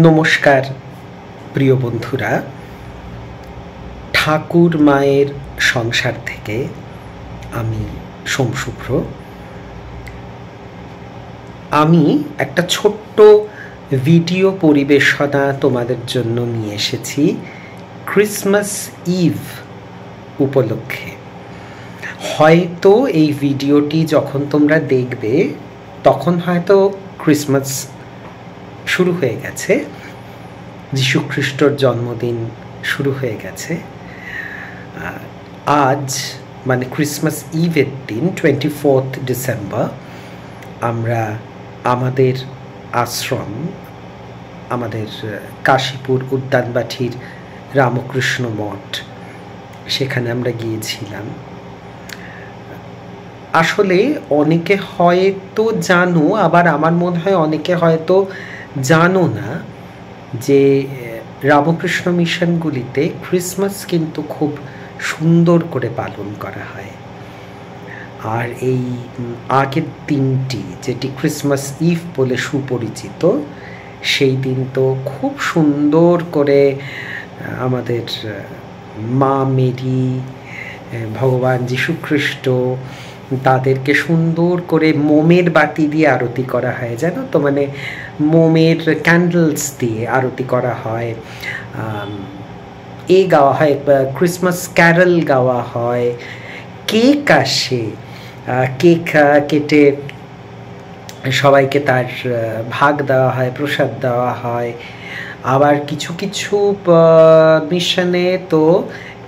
নমস্কার প্রিয় বন্ধুরা, ঠাকুর মায়ের সংসার থেকে আমি সোমশুভ্র। আমি একটা ছোট্ট ভিডিও পরিবেশনা তোমাদের জন্য নিয়ে এসেছি ক্রিসমাস ইভ উপলক্ষে। হয়তো এই ভিডিওটি যখন তোমরা দেখবে তখন হয়তো ক্রিসমাস শুরু হয়ে গেছে, যীশু খ্রিস্টর জন্মদিন শুরু হয়ে গেছে। আজ মানে ক্রিসমাস ইভের দিন 24 ডিসেম্বর আমরা আমাদের আশ্রম, আমাদের কাশীপুর উদ্যানবাটির রামকৃষ্ণ মঠ, সেখানে আমরা গিয়েছিলাম। আসলে অনেকে হয়তো জানো, আবার আমার মনে হয় অনেকে হয়তো জানো না যে রামকৃষ্ণ মিশনগুলিতে ক্রিসমাস কিন্তু খুব সুন্দর করে পালন করা হয়। আর এই আগের দিনটি, যেটি ক্রিসমাস ইভ বলে সুপরিচিত, সেই দিন তো খুব সুন্দর করে আমাদের মা মেরি, ভগবান যীশু খ্রিস্ট, তাদেরকে সুন্দর করে মোমের বাতি দিয়ে আরতি করা হয়, জানো তো, মানে মোমের ক্যান্ডেলস দিয়ে আরতি করা হয়, গাওয়া হয়, ক্রিসমাস ক্যারল গাওয়া হয়, কেক আসে, কেক কেটে সবাইকে তার ভাগ দেওয়া হয়, প্রসাদ দেওয়া হয়। আবার কিছু কিছু মিশনে তো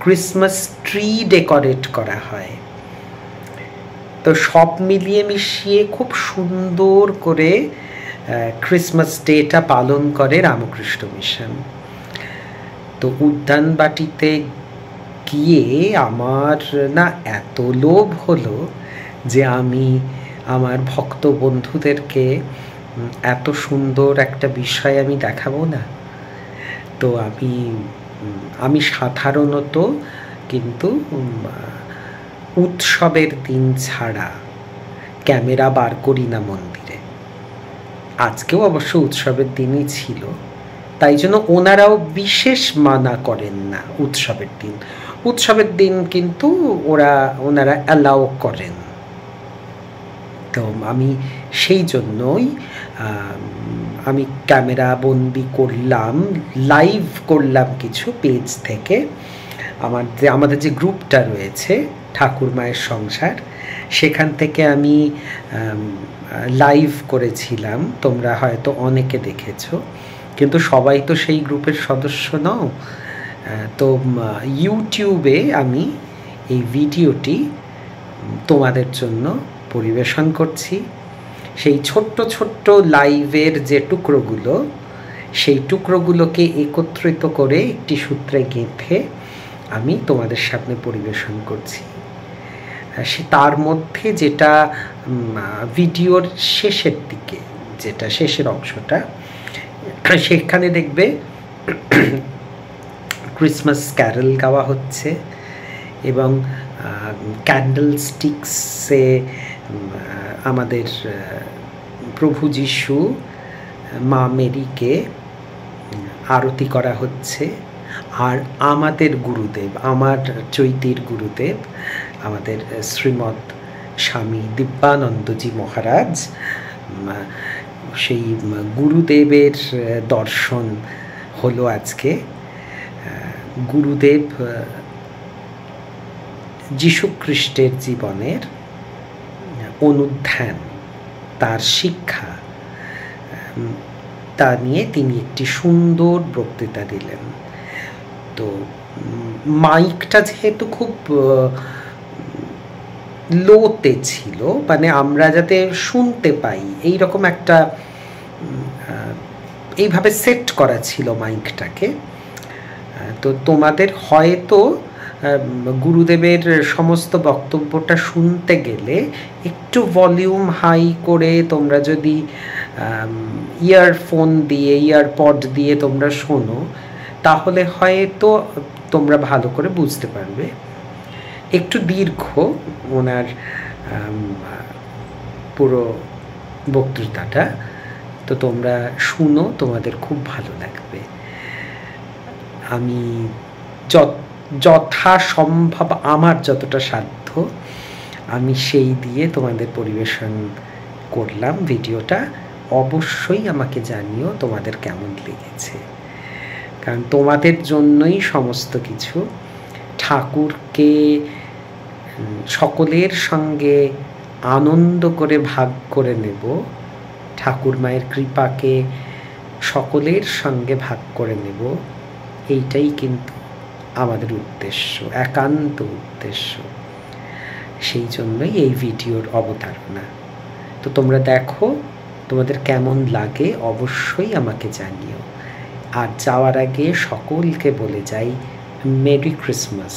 ক্রিসমাস ট্রি ডেকোরেট করা হয়। তো সব মিলিয়ে মিশিয়ে খুব সুন্দর করে ক্রিসমাস ডেটা পালন করে রামকৃষ্ণ মিশন। তো উদ্যানবাটিতে গিয়ে আমার না এত লোভ হলো যে আমি আমার ভক্ত বন্ধুদেরকে এত সুন্দর একটা বিষয় আমি দেখাবো না। তো আমি সাধারণত কিন্তু উৎসবের দিন ছাড়া ক্যামেরা বার করি না মন্দিরে। আজকেও অবশ্য উৎসবের দিনই ছিল, তাই জন্য ওনারাও বিশেষ মানা করেন না উৎসবের দিন। উৎসবের দিন কিন্তু ওনারা অ্যালাউ করেন। তো আমি সেই জন্যই আমি ক্যামেরা বন্দি করলাম, লাইভ করলাম কিছু পেজ থেকে। আমাদের যে গ্রুপটা রয়েছে ঠাকুর মায়ের সংসার, সেখান থেকে আমি লাইভ করেছিলাম। তোমরা হয়তো অনেকে দেখেছো, কিন্তু সবাই তো সেই গ্রুপের সদস্য নও। তো ইউটিউবে আমি এই ভিডিওটি তোমাদের জন্য পরিবেশন করছি। সেই ছোট্ট ছোট্ট লাইভের যে টুকরোগুলো, সেই টুকরোগুলোকে একত্রিত করে একটি সূত্রে গেঁথে আমি তোমাদের সামনে পরিবেশন করছি। তার মধ্যে যেটা ভিডিওর শেষের দিকে, যেটা শেষের অংশটা, সেখানে দেখবে ক্রিসমাস ক্যারল গাওয়া হচ্ছে এবং ক্যান্ডেল স্টিক্সে আমাদের প্রভু যীশু মা মেরিকে আরতি করা হচ্ছে। আর আমাদের গুরুদেব, আমার চৈতির গুরুদেব, আমাদের শ্রীমৎ স্বামী দিব্যানন্দজি মহারাজ, সেই গুরুদেবের দর্শন হলো আজকে। গুরুদেব যীশু খ্রিস্টের জীবনের অনুধ্যান, তার শিক্ষা, তা নিয়ে তিনি একটি সুন্দর বক্তৃতা দিলেন। তো মাইকটা যেহেতু খুব লোতে ছিল, মানে আমরা যাতে শুনতে পাই এইরকম একটা এইভাবে সেট করা ছিল মাইকটাকে। তো তোমাদের হয়তো গুরুদেবের সমস্ত বক্তব্যটা শুনতে গেলে একটু ভলিউম হাই করে তোমরা যদি ইয়ারফোন দিয়ে, ইয়ারপড দিয়ে তোমরা শোনো, তাহলে হয়তো তোমরা ভালো করে বুঝতে পারবে। একটু দীর্ঘ ওনার পুরো বক্তৃতাটা, তো তোমরা শুনো, তোমাদের খুব ভালো লাগবে। আমি যথাসম্ভব আমার যতটা সাধ্য আমি সেই দিয়ে তোমাদের পরিবেশন করলাম ভিডিওটা। অবশ্যই আমাকে জানিও তোমাদের কেমন লেগেছে, কারণ তোমাদের জন্যই সমস্ত কিছু। ঠাকুরকে সকলের সঙ্গে আনন্দ করে ভাগ করে নেব, ঠাকুর মায়ের কৃপাকে সকলের সঙ্গে ভাগ করে নেব, এইটাই কিন্তু আমাদের উদ্দেশ্য, একান্ত উদ্দেশ্য। সেই জন্যই এই ভিডিওর অবতারণা। তো তোমরা দেখো, তোমাদের কেমন লাগে অবশ্যই আমাকে জানিও। আর যাওয়ার আগে সকলকে বলে যাই, মেরি ক্রিসমাস।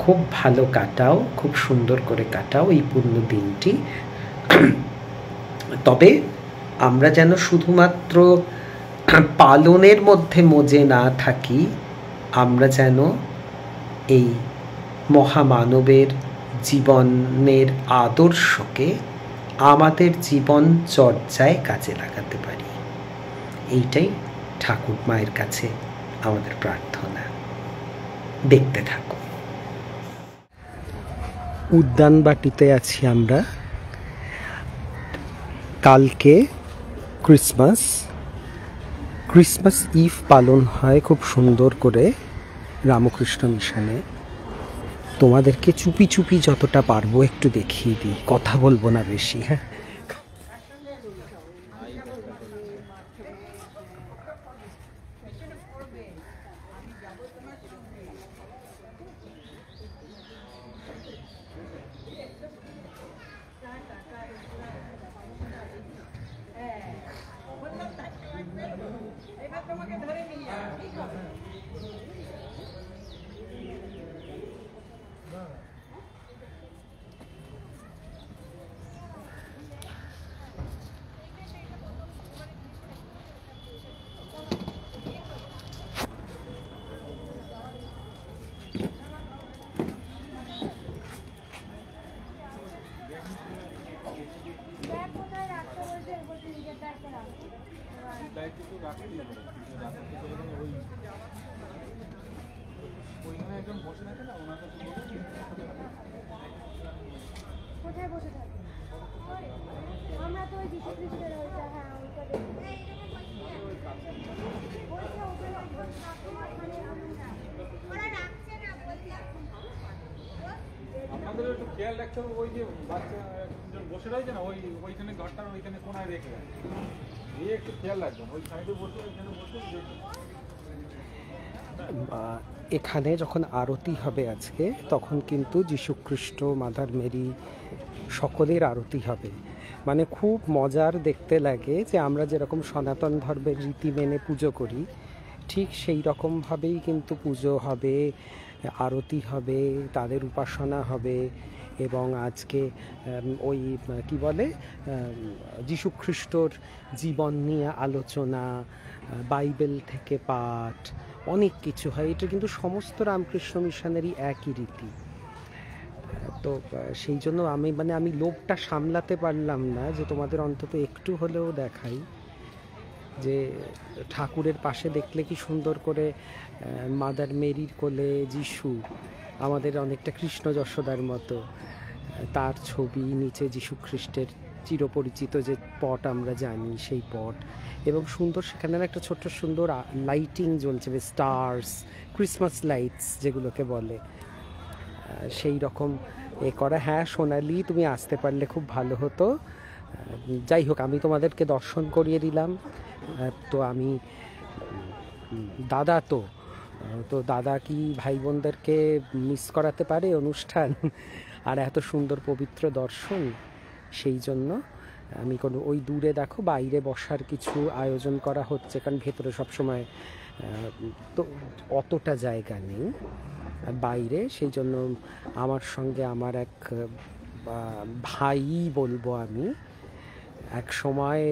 খুব ভালো কাটাও, খুব সুন্দর করে কাটাও এই পূর্ণ দিনটি। তবে আমরা যেন শুধুমাত্র পালনের মধ্যে মজে না থাকি, আমরা যেন এই মহামানবের জীবনের আদর্শকে আমাদের জীবন চর্চায় কাজে লাগাতে পারি। এইটাই ঠাকুর মায়ের কাছে আমাদের প্রার্থনা। দেখতে থাকো। উদ্যানবাটিতে আছি আমরা। কালকে ক্রিসমাস ইভ পালন হয় খুব সুন্দর করে রামকৃষ্ণ মিশনে। তোমাদেরকে চুপি চুপি যতটা পারবো একটু দেখিয়ে দিই, কথা বলবো না বেশি। হ্যাঁ, কোথায় বসে থাকি আমরা তো ওই যীশু খ্রিস্টের ওইটা, হ্যাঁ আপনাদের একটু খেয়াল রাখতে হবে, ওই যে বাচ্চা বসে রয়েছে না ওইখানে ঘরটার ওইখানে কোনায় রেখে দিয়ে একটু খেয়াল রাখবেন, ওই সাইডে বসে ওইখানে বসে। এখানে যখন আরতি হবে আজকে, তখন কিন্তু যীশুখ্রিস্ট, মাদার মেরি সকলের আরতি হবে। মানে খুব মজার দেখতে লাগে যে আমরা যেরকম সনাতন ধর্মের রীতি মেনে পুজো করি, ঠিক সেই রকমভাবেই কিন্তু পুজো হবে, আরতি হবে, তাদের উপাসনা হবে। এবং আজকে ওই কি বলে যীশুখ্রিস্টর জীবন নিয়ে আলোচনা, বাইবেল থেকে পাঠ, অনেক কিছু হয়। এটা কিন্তু সমস্ত রামকৃষ্ণ মিশনেরই একই রীতি। তো সেই জন্য আমি লোভটা সামলাতে পারলাম না যে তোমাদের অন্তত একটু হলেও দেখাই যে ঠাকুরের পাশে দেখলে কি সুন্দর করে মাদার মেরির কোলে যিশু, আমাদের অনেকটা কৃষ্ণ যশোদার মতো, তার ছবি, নিচে যীশু খ্রিস্টের চিরপরিচিত যে পট আমরা জানি সেই পট, এবং সুন্দর সেখানে একটা ছোট্ট সুন্দর লাইটিং জ্বলছে, স্টার্স, ক্রিসমাস লাইটস যেগুলোকে বলে, সেই রকম এ করা। হ্যাঁ সোনালি, তুমি আসতে পারলে খুব ভালো হতো। যাই হোক, আমি তোমাদেরকে দর্শন করিয়ে দিলাম। তো আমি দাদা তো দাদা কি ভাই বোনদেরকে মিস করাতে পারে অনুষ্ঠান আর এত সুন্দর পবিত্র দর্শন? সেই জন্য আমি ওই দূরে দেখো বাইরে বসার কিছু আয়োজন করা হচ্ছে, কারণ ভেতরে সবসময় তো অতটা জায়গা নেই বাইরে। সেই জন্য আমার সঙ্গে আমার এক ভাই বলবো আমি, এক সময়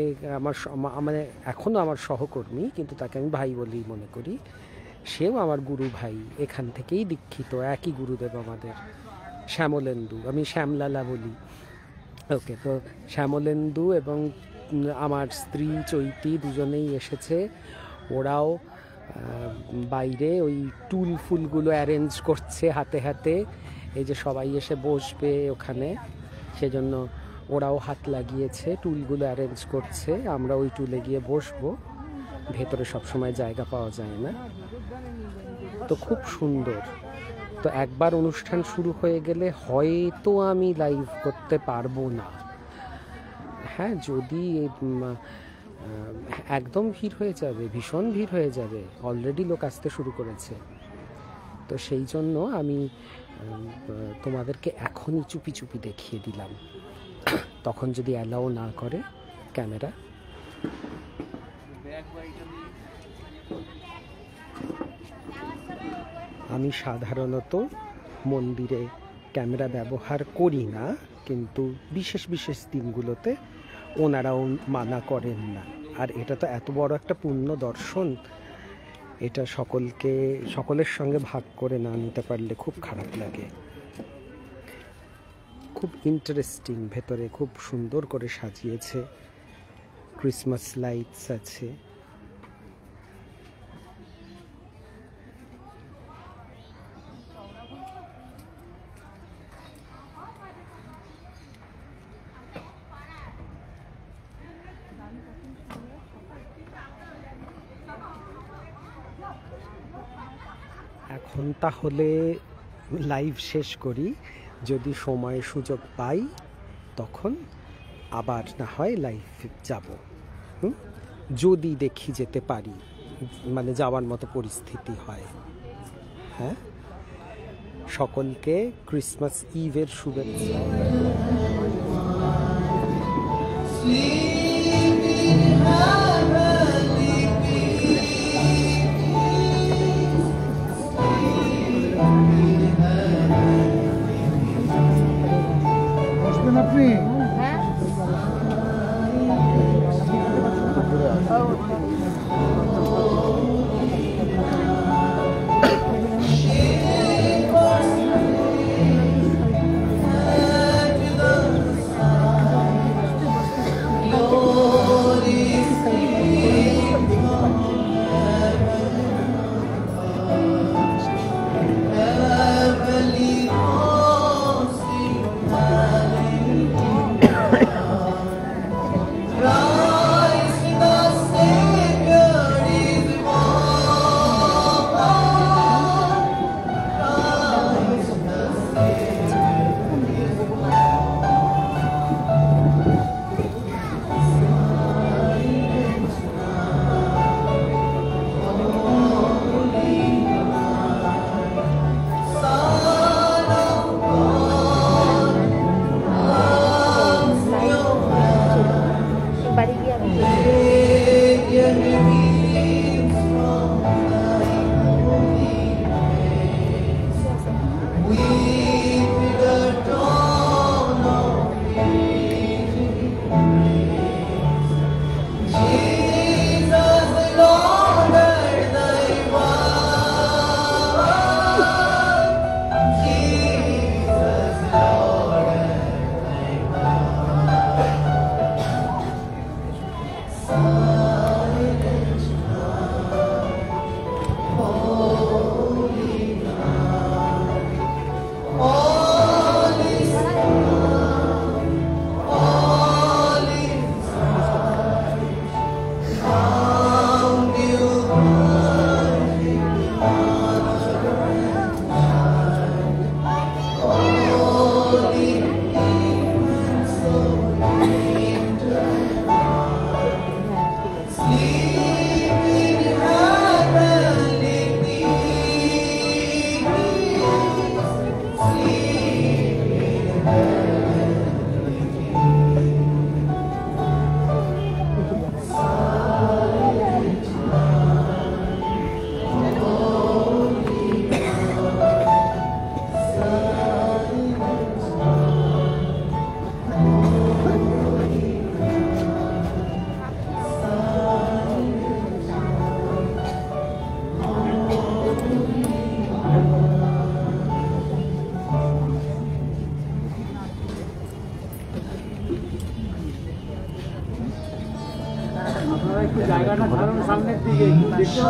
মানে এখনও আমার সহকর্মী, কিন্তু তাকে আমি ভাই বলেই মনে করি। সেও আমার গুরু ভাই, এখান থেকেই দীক্ষিত, একই গুরুদেব আমাদের, শ্যামলেন্দু, আমি শ্যামলালা বলি। ওকে, তো শ্যামলেন্দু এবং আমার স্ত্রী চৈতি দুজনেই এসেছে। ওরাও বাইরে ওই টুল ফুলগুলো অ্যারেঞ্জ করছে হাতে হাতে, এই যে সবাই এসে বসবে ওখানে, সেজন্য ওরাও হাত লাগিয়েছে, টুলগুলো অ্যারেঞ্জ করছে। আমরা ওই টুলে গিয়ে বসবো, ভেতরে সবসময় জায়গা পাওয়া যায় না, তো খুব সুন্দর। তো একবার অনুষ্ঠান শুরু হয়ে গেলে হয়তো আমি লাইভ করতে পারবো না। হ্যাঁ, যদি একদম ভিড় হয়ে যাবে, ভীষণ ভিড় হয়ে যাবে, অলরেডি লোক আসতে শুরু করেছে। তো সেই জন্য আমি তোমাদেরকে এখনই চুপি চুপি দেখিয়ে দিলাম, তখন যদি অ্যালাউ না করে ক্যামেরা। আমি সাধারণত মন্দিরে ক্যামেরা ব্যবহার করি না, কিন্তু বিশেষ বিশেষ দিনগুলোতে ওনারাও মানা করেন না। আর এটা তো এত বড় একটা পুণ্য দর্শন, এটা সকলের সঙ্গে ভাগ করে না নিতে পারলে খুব খারাপ লাগে। খুব ইন্টারেস্টিং, ভেতরে খুব সুন্দর করে সাজিয়েছে, ক্রিসমাস লাইটস আছে। এখন তাহলে লাইভ শেষ করি, যদি সময় সুযোগ পাই তখন আবার না হয় লাইভ যাব, যদি দেখি যেতে পারি, মানে যাওয়ার মতো পরিস্থিতি হয়। হ্যাঁ, সকলকে ক্রিসমাস ইভের শুভেচ্ছা। আপনি আপনারা একটু জায়গাটা ছাড়ুন সামনের দিকে, একটু দেখতে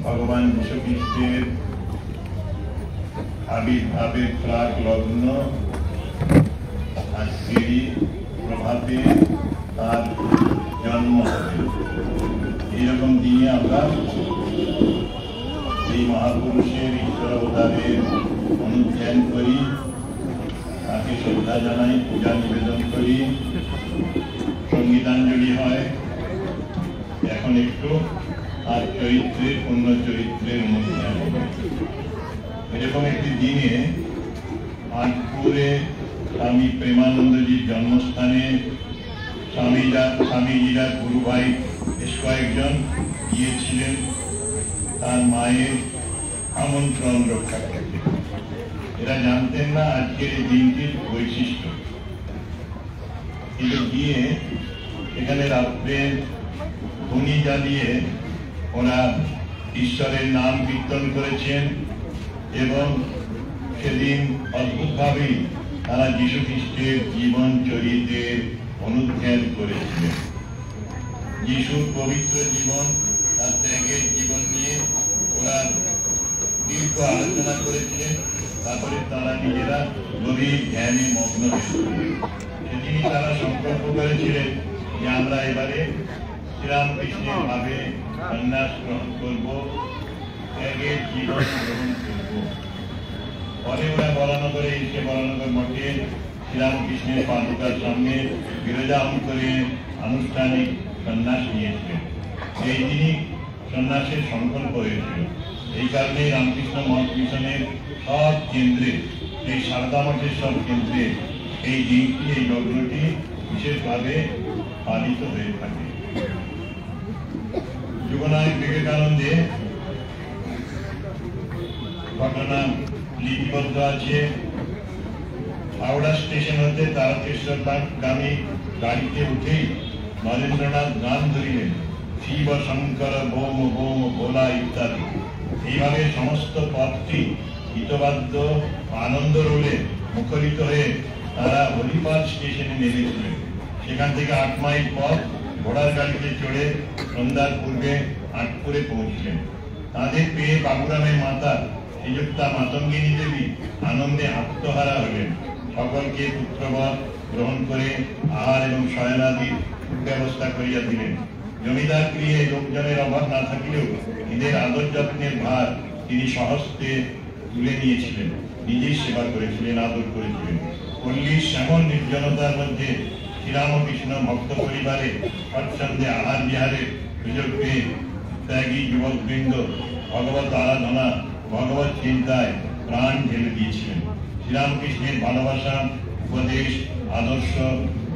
भगवान যীশু খ্রিস্টের আবির্ভাবের প্রাক লগ্ন আজকেরই প্রভাতে তার জন্ম হবে। এইরকম দিনে আমরা এই মহাপুরুষের ঈশ্বর অবতারের অনুধ্যান করি, তাকে শ্রদ্ধা জানাই, পূজা নিবেদন করি, সঙ্গীতাঞ্জলি হয়। এখন একটু আর চরিত্রের পূর্ণ চরিত্রের অনুধ্যান হবে। এরকম একটি দিনে আনপুরে স্বামী প্রেমানন্দজির জন্মস্থানে স্বামীজিরা গুরু ভাই বেশ কয়েকজন গিয়েছিলেন তার মায়ের আমন্ত্রণ রক্ষা করতে। এরা জানতেন না আজকের এই দিনটির বৈশিষ্ট্য, কিন্তু গিয়ে এখানে রাত্রে ধুনি জ্বালিয়ে ওরা ঈশ্বরের নাম কীর্তন করেছেন এবং সেদিন অদ্ভুতভাবেই তারা যীশু খ্রিস্টের জীবন চরিত্রের অনুধ্যান করেছিলেন। যিশুর পবিত্র জীবন, তার ত্যাগের জীবন নিয়ে ওরা দীর্ঘ আলোচনা করেছিলেন। তারপরে তারা নিজেরা গভীর ধ্যানে মগ্ন হয়েছিলেন। সেদিনই তারা সংকল্প করেছিলেন যে আমরা এবারে শ্রীরামকৃষ্ণের ভাবে সন্ন্যাস গ্রহণ করব, ত্যাগের জীবন গ্রহণ করব। পরে ওরা বরানগরে এসে বরানগর মঠে শ্রীরামকৃষ্ণের পাদুকার সামনে বিরাজমান করে আনুষ্ঠানিক সন্ন্যাস নিয়েছিলেন। সেই দিনই সন্ন্যাসের সংকল্প হয়েছিল। এই কারণে রামকৃষ্ণ মঠ মিশনের সব কেন্দ্রে, এই সারদা মঠের সব কেন্দ্রে এই দিনটি, এই লগ্নটি বিশেষভাবে পালিত হয়ে থাকে। যুগনায়ক বিবেকানন্দে ঘটনা লিপিবদ্ধ আছে। হাওড়া স্টেশন হতে তারকেশ্বর গামী গাড়িতে উঠেই নরেন্দ্রনাথ গান ধরিলেন, শিব শঙ্কর ভৌম ভৌম ভোলা ইত্যাদি। এইভাবে সমস্ত পথটি গীতবাদ্য আনন্দ রোলে মুখরিত হয়ে তারা হরিপাল স্টেশনে নেমেছিলেন। সেখান থেকে 8 মাইল পথ ঘোড়ার গাড়িতে চড়ে সন্ধ্যার পূর্বে আটপুরে পৌঁছলেন। তাদের পেয়ে বাবুরামের মাতা শ্রীযুক্তা মাতঙ্গিনী দেবী আনন্দে আত্মহারা হলেন। সকলকে পুত্রবধ গ্রহণ করে আহার এবং শয়নাদির ব্যবস্থা করিয়া দিলেন। জমিদার গৃহে লোকজনের অভাব না থাকিলেও এদের আদর যত্নের ভার তিনি স্বহস্তে তুলে নিয়েছিলেন, নিজেই সেবা করেছিলেন, আদর করেছিলেন। পল্লীর শ্যামল নির্জনতার মধ্যে শ্রীরামকৃষ্ণ ভক্ত পরিবারে স্বচ্ছন্দে আহার বিহারের সুযোগ পেয়ে ত্যাগী যুবকবৃন্দ ভগবত আরাধনা, ভগবত চিন্তায় প্রাণ ঢেলে দিয়েছিলেন। শ্রীরামকৃষ্ণের ভালোবাসা, উপদেশ, আদর্শ,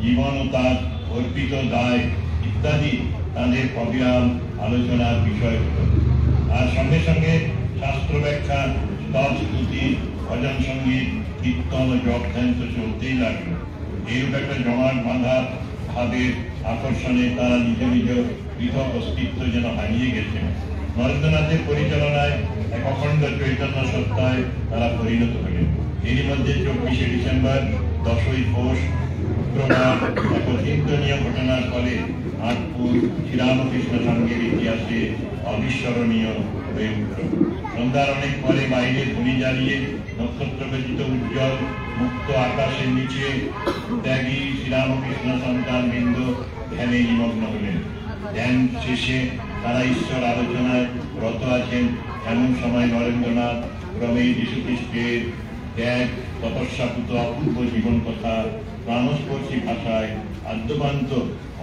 জীবন ও তার অর্পিত দায় ইত্যাদি তাদের অবিরাম আলোচনার বিষয় হল। আর সঙ্গে সঙ্গে শাস্ত্র ব্যাখ্যা, স্তব স্তুতি, ভজন সঙ্গীত, কীর্তন ও জপ ধ্যান তো চলতেই লাগলো। এইরূপ একটা জমাট বাঁধা ভাবের আকর্ষণে তারা নিজ নিজ পৃথক অস্তিত্ব যেন হারিয়ে গেছেন। নরেন্দ্রনাথের পরিচালনায় এক অখণ্ড চৈতন্য সত্তায় তারা পরিণত হলেন। এরই মধ্যে 24শে ডিসেম্বর, 10ই পৌষ শুক্রবার এক অচিন্তনীয় ঘটনার ফলে আটপুর শ্রীরামকৃষ্ণ সংঘের ইতিহাসে অবিস্মরণীয় হয়ে উঠল। সন্ধ্যার অনেক পরে বাইরে ধুনি জ্বালিয়ে নক্ষত্র ব্যতীত উজ্জ্বল মুক্ত আকাশের নিচে ত্যাগী শ্রীরামকৃষ্ণ সন্তান বৃন্দ ধ্যানে নিমগ্ন হলেন। ধ্যান শেষে তারা ঈশ্বর আলোচনায় রত আছেন। এমন সময় নরেন্দ্রনাথ ক্রমে যীশু খ্রিস্টের ত্যাগ, তপস্যাপুত অপূর্ব জীবন কথা প্রাণস্পর্শী ভাষায় আদ্যপান্ত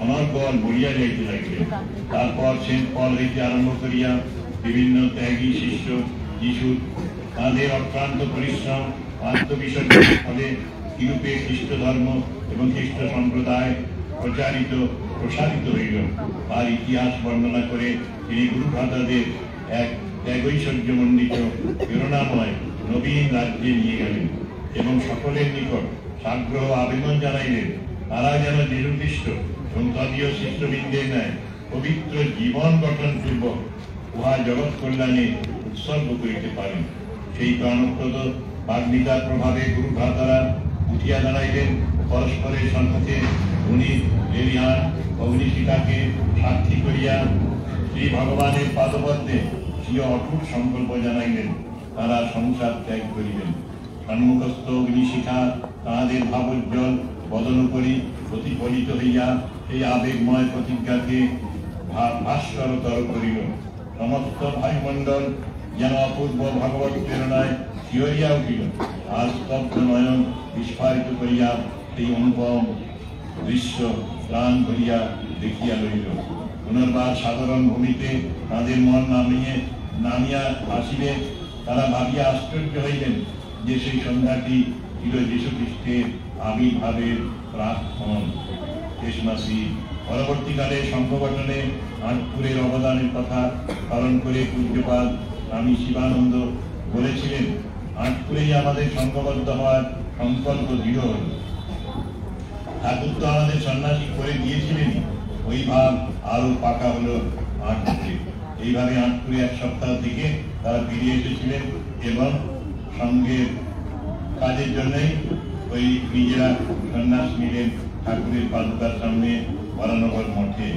অনর্গল বলিয়া যাইতে লাগিলেন। তারপর সেন্ট পল হইতে আরম্ভ করিয়া বিভিন্ন ত্যাগী শিষ্য যীশু তাঁদের অক্লান্ত পরিশ্রম আত্মবিসর্জনের ফলে কিরূপে খ্রিস্ট ধর্ম এবং খ্রিস্ট সম্প্রদায় প্রসারিত হইল তার ইতিহাস বর্ণনা করে তিনি গুরুভ্রাতাদের এক ত্যাগৈশ্বর্যমণ্ডিত প্রেরণাময় নবীন রাজ্যে নিয়ে গেলেন এবং সকলের নিকট সাগ্রহ আবেদন জানাইলেন তারা যেন যীশু খ্রিস্ট এবং তদীয় শিষ্যবৃন্দের ন্যায় পবিত্র জীবন গঠন পূর্বক উহা জগৎ কল্যাণে উৎসর্গ করিতে পারেন। সেই প্রাণপ্রদ বাগ্মিতার প্রভাবে গুরুভ্রাতারা উঠিয়া দাঁড়াইলেন। পরস্পরের সম্মুখে উনি লেলিহান অগ্নিশিখাকে সাক্ষী করিয়া শ্রী ভগবানের পাদপদ্মে স্বীয় অটুট সংকল্প জানাইলেন। তারা সংসার ত্যাগ করিবেন। সম্মুখস্থ অগ্নিশিখা তাঁদের ভাবোজ্জ্বল বদন করি প্রতিফলিত হইয়া এই আবেগময় প্রতিজ্ঞাকে ভাস্করতর করিল। সমস্ত ভাইমণ্ডল যেন অপূর্ব ভগবত প্রেরণায় শিহরিয়া উঠিল। আর স্তব্ধ নয়ন বিস্ফারিত করিয়া সেই অনুপম দৃশ্য প্রাণ ভরিয়া দেখিয়া লইল। পুনর্বার সাধারণ ভূমিতে তাদের মন নামিয়া আসিলে তারা ভাবিয়া আশ্চর্য হইলেন যে সেই সন্ধ্যাটি ছিল যীশু খ্রিস্টের আবির্ভাবের প্রাক্ক্ষণ শেষমাসি। পরবর্তীকালে সংঘ গঠনে আটপুরের অবদানের কথা স্মরণ করে পূজ্যপাদ স্বামী শিবানন্দ বলেছিলেন, আটপুরেই আমাদের সংঘবদ্ধ হওয়ার সংকল্প দৃঢ় হল। ঠাকুর তো আমাদের সন্ন্যাসী করে দিয়েছিলেন, ওই ভাব আরো পাকা হলো আটপুরে। এইভাবে আটপুরে 1 সপ্তাহ থেকে তারা ফিরে এসেছিলেন এবং সঙ্গের কাজের জন্যই ওই নিজেরা সন্ন্যাস নিলেন ঠাকুরের পাদুকার সামনে বরানগর মঠে।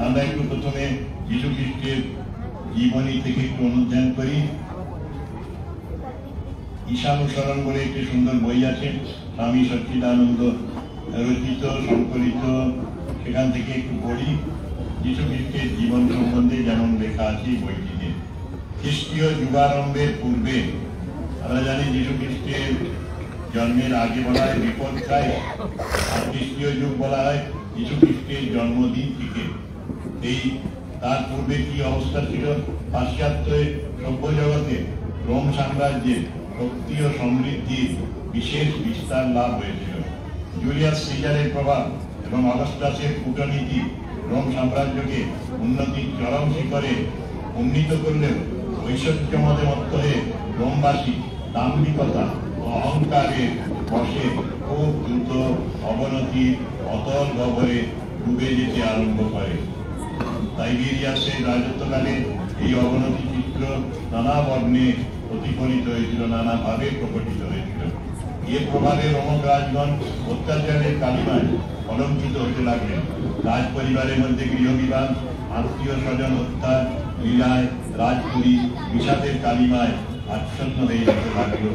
আমরা একটু প্রথমে যীশু খ্রিস্টের জীবনী থেকে একটু অনুধ্যান করি। ঈশানুসরণ বলে একটি সুন্দর বই আছে, স্বামী সচ্চিদানন্দ রচিত সংকলিত, সেখান থেকে একটু পড়ি। যীশু খ্রিস্টের জীবন সম্বন্ধে যেমন লেখা আছে বইটিতে। খ্রিস্টীয় যুগারম্ভের পূর্বে আমরা জানি যীশু খ্রিস্টের জন্মের আগে বলা হয় বিপদ খায়, আর খ্রিস্টীয় যুগ বলা হয় যীশু খ্রিস্টের জন্মদিন থেকে। এই তার পূর্বে কি অবস্থা ছিল? পাশ্চাত্য সভ্য জগতে রোম সাম্রাজ্যের শক্তি ও সমৃদ্ধির বিশেষ বিস্তার লাভ হয়েছিল। জুলিয়াস সিজারের প্রভাব এবং অগাস্টাসের কূটনীতি রোম সাম্রাজ্যকে উন্নতির চরম শিখরে উন্নীত করলেও ঐশ্বর্যমদে মত্ত হয়ে রোমবাসী দাম্ভিকতা ও অহংকারের বশে খুব দ্রুত অবনতির অতল গহ্বরে ডুবে যেতে আরম্ভ করে। টাইবেরিয়াসের রাজত্বকালে এই অবনতি চিত্র নানা বর্ণে প্রতিফলিত হয়েছিল, নানাভাবে প্রকটিত হয়েছিল। এর প্রভাবে রোমক রাজগণ অত্যাচারের কালিমায় কলঙ্কিত হতে লাগলেন। রাজ পরিবারের মধ্যে গৃহবিবাদ, আত্মীয় স্বজন হত্যা, লীলায়, রাজপুরী, বিষাদের কালিমায় আচ্ছন্ন হয়ে যেতে লাগল।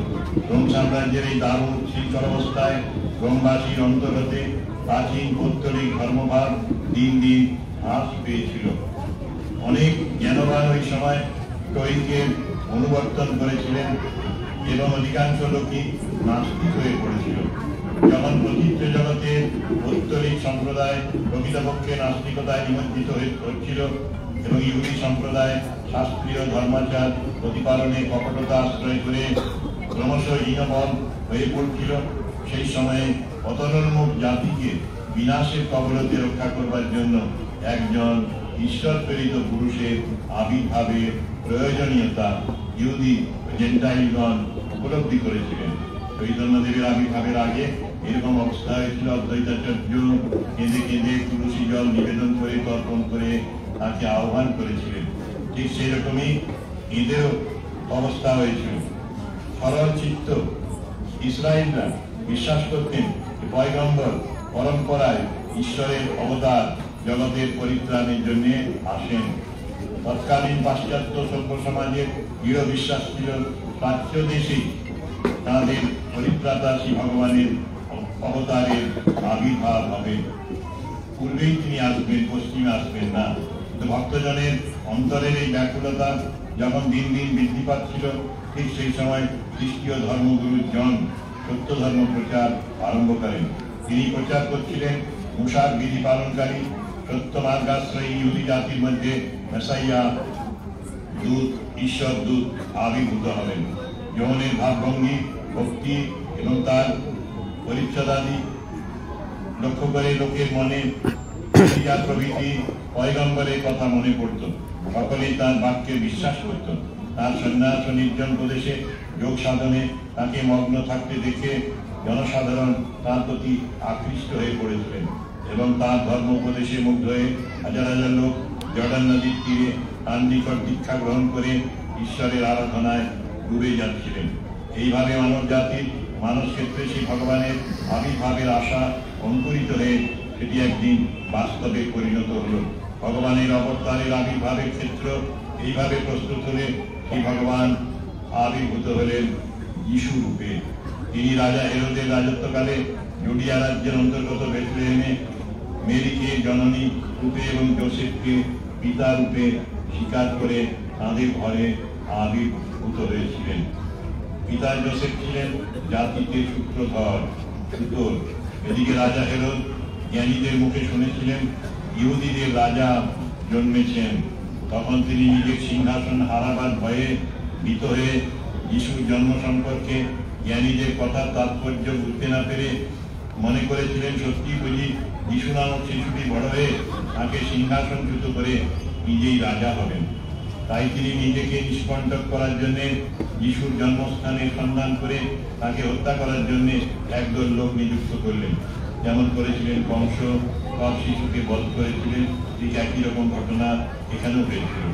রোম সাম্রাজ্যের এই দারুণ শিল্পর অবস্থায় রোমবাসীর অন্তর্গতে প্রাচীন পৌত্তলিক ধর্মভাব দিন দিন হ্রাস পেয়েছিল। অনেক জ্ঞানবান ওই সময় স্টোয়িকের অনুবর্তন করেছিলেন এবং অধিকাংশ লোকই নাস্তিক হয়ে পড়েছিল। যখন প্রচিত্র জগতে পৌত্তলিক সম্প্রদায় প্রকৃতপক্ষে নাস্তিকতায় নিমজ্জিত হচ্ছিল এবং ইহুদি সম্প্রদায় শাস্ত্রীয় ধর্মাচার প্রতিপালনে কপটতা আশ্রয় করে ক্রমশ হীনবল হয়ে পড়ছিল, সেই সময়ে পতনোন্মুখ জাতিকে বিনাশের কবলতে রক্ষা করবার জন্য একজন ঈশ্বর প্রেরিত পুরুষের আবির্ভাবের প্রয়োজনীয়তা ইহুদি জেন্টাইলগণ উপলব্ধি করেছিলেন। চৈতন্যদেবের আবির্ভাবের আগে এরকম অবস্থা হয়েছিল। অদ্বৈতাচার্য কেঁদে কেঁদে তুলসী জল নিবেদন করে তর্পণ করে তাকে আহ্বান করেছিলেন। ঠিক সেই রকমই এদেরও অবস্থা হয়েছিল। সরল চিত্ত ইসরায়েলরা বিশ্বাস করতেন পয়গম্বর পরম্পরায় ঈশ্বরের অবতার জগতের পরিত্রাণের জন্য আসেন। তৎকালীন পাশ্চাত্য সভ্য সমাজের দৃঢ় বিশ্বাস ছিল প্রাচ্য দেশেই তাঁদের পরিত্রাতা শ্রী ভগবানের অবতারের আবির্ভাব হবে। পূর্বেই তিনি আসবেন, পশ্চিমে আসবেন না। ভক্তজনের অন্তরের এই ব্যাকুলতা যখন দিন দিন বৃদ্ধি পাচ্ছিল, ঠিক সেই সময় খ্রিস্টীয় ধর্মগুরু জন সত্য ধর্ম প্রচার আরম্ভ করেন। তিনি প্রচার করছিলেন মুসার বিধি পালনকারী সত্য মার্গাশ্রয়ী ইহুদি জাতির মধ্যে মেসাইয়া দূত, ঈশ্বর দূত আবির্ভূত হবেন। যোহনের ভাবভঙ্গি, ভক্তি এবং তার পরিচ্ছদাদি লক্ষ্য করে লোকের মনে প্রভৃতি পয়গম্বরের কথা মনে পড়ত। সকলেই তার বাক্যে বিশ্বাস করত। তার সন্ন্যাস ও নির্জন প্রদেশে যোগ সাধনে তাকে মগ্ন থাকতে দেখে জনসাধারণ তার প্রতি আকৃষ্ট হয়ে পড়েছিলেন এবং তার ধর্ম উপদেশে মুগ্ধ হয়ে হাজার হাজার লোক জর্ডান নদীর তীরে তার নিকট দীক্ষা গ্রহণ করে ঈশ্বরের আরাধনায় ডুবে যাচ্ছিলেন। এইভাবে মানব জাতির মানব ক্ষেত্রে সেই ভগবানের আবির্ভাবের আশা অঙ্কুরিত হয়ে সেটি একদিন বাস্তবে পরিণত হল। ভগবানের অবতারের আবির্ভাবের ক্ষেত্র এইভাবে প্রস্তুত হলে সেই ভগবান আবির্ভূত হলেন যিশু রূপে। তিনি রাজা হেরোদের রাজত্বকালে জুডিয়া রাজ্যের অন্তর্গত বেথলেহেমে মেরিকে জননী রূপে এবং যোসেফকে পিতা রূপে স্বীকার করে তাঁদের ঘরে আবির্ভূত হয়েছিলেন। পিতা যোসেফ ছিলেন জাতিকে সূত্রধর, সুতোর। এদিকে রাজা হেরোদ জ্ঞানীদের মুখে শুনেছিলেন ইহুদিদের রাজা জন্মেছেন। তখন তিনি নিজের সিংহাসন হারাবার ভয়ে ভীত হয়ে যিশুর জন্ম সম্পর্কে জ্ঞানীদের কথার তাৎপর্য বুঝতে না পেরে মনে করেছিলেন সত্যি বুঝি যিশু নামক শিশুটি বড় হয়ে তাকে সিংহাসনচ্যুত করে নিজেই রাজা হবেন। তাই তিনি নিজেকে নিষ্কণ্টক করার জন্য যিশুর জন্মস্থানের সন্ধান করে তাকে হত্যা করার জন্য একদল লোক নিযুক্ত করলেন। যেমন করেছিলেন কংস সব শিশুকে বধ করেছিলেন, ঠিক একই রকম ঘটনা এখানেও হয়েছিল।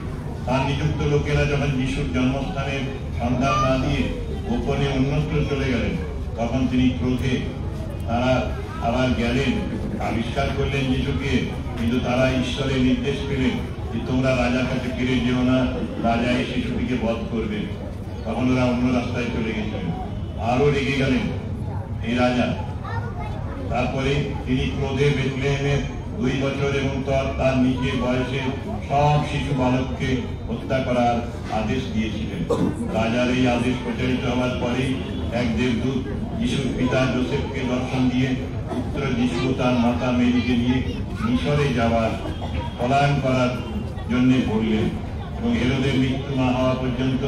তার নিযুক্ত লোকেরা যখন যিশুর জন্মস্থানের সন্ধান না দিয়ে গোপনে অন্যত্র চলে গেলেন, তখন তিনি ক্রোধে তারা আবার গেলেন, আবিষ্কার করলেন যিশুকে, কিন্তু তারা ঈশ্বরের নির্দেশ পেলেন যে তোমরা রাজার কাছে ফিরে যেও না, রাজা এই শিশুটিকে বধ করবে। তখন ওরা অন্য রাস্তায় চলে গেছিলেন। আরো রেগে গেলেন এই রাজা। তারপরে তিনি ক্রোধে বেথলেহেমের 2 বছর এবং তার নিচের বয়সের সব শিশু বালককে হত্যা করার আদেশ দিয়েছিলেন। রাজার এই আদেশ প্রচারিত হওয়ার পরেই এক দেবদূত যিশুর পিতা যোসেফকে দর্শন দিয়ে পুত্র যিশু তার মাতা মেরিকে নিয়ে মিশরে যাওয়ার পলায়ন করার জন্য বললেন এবং হেরোদের মৃত্যু না হওয়া পর্যন্ত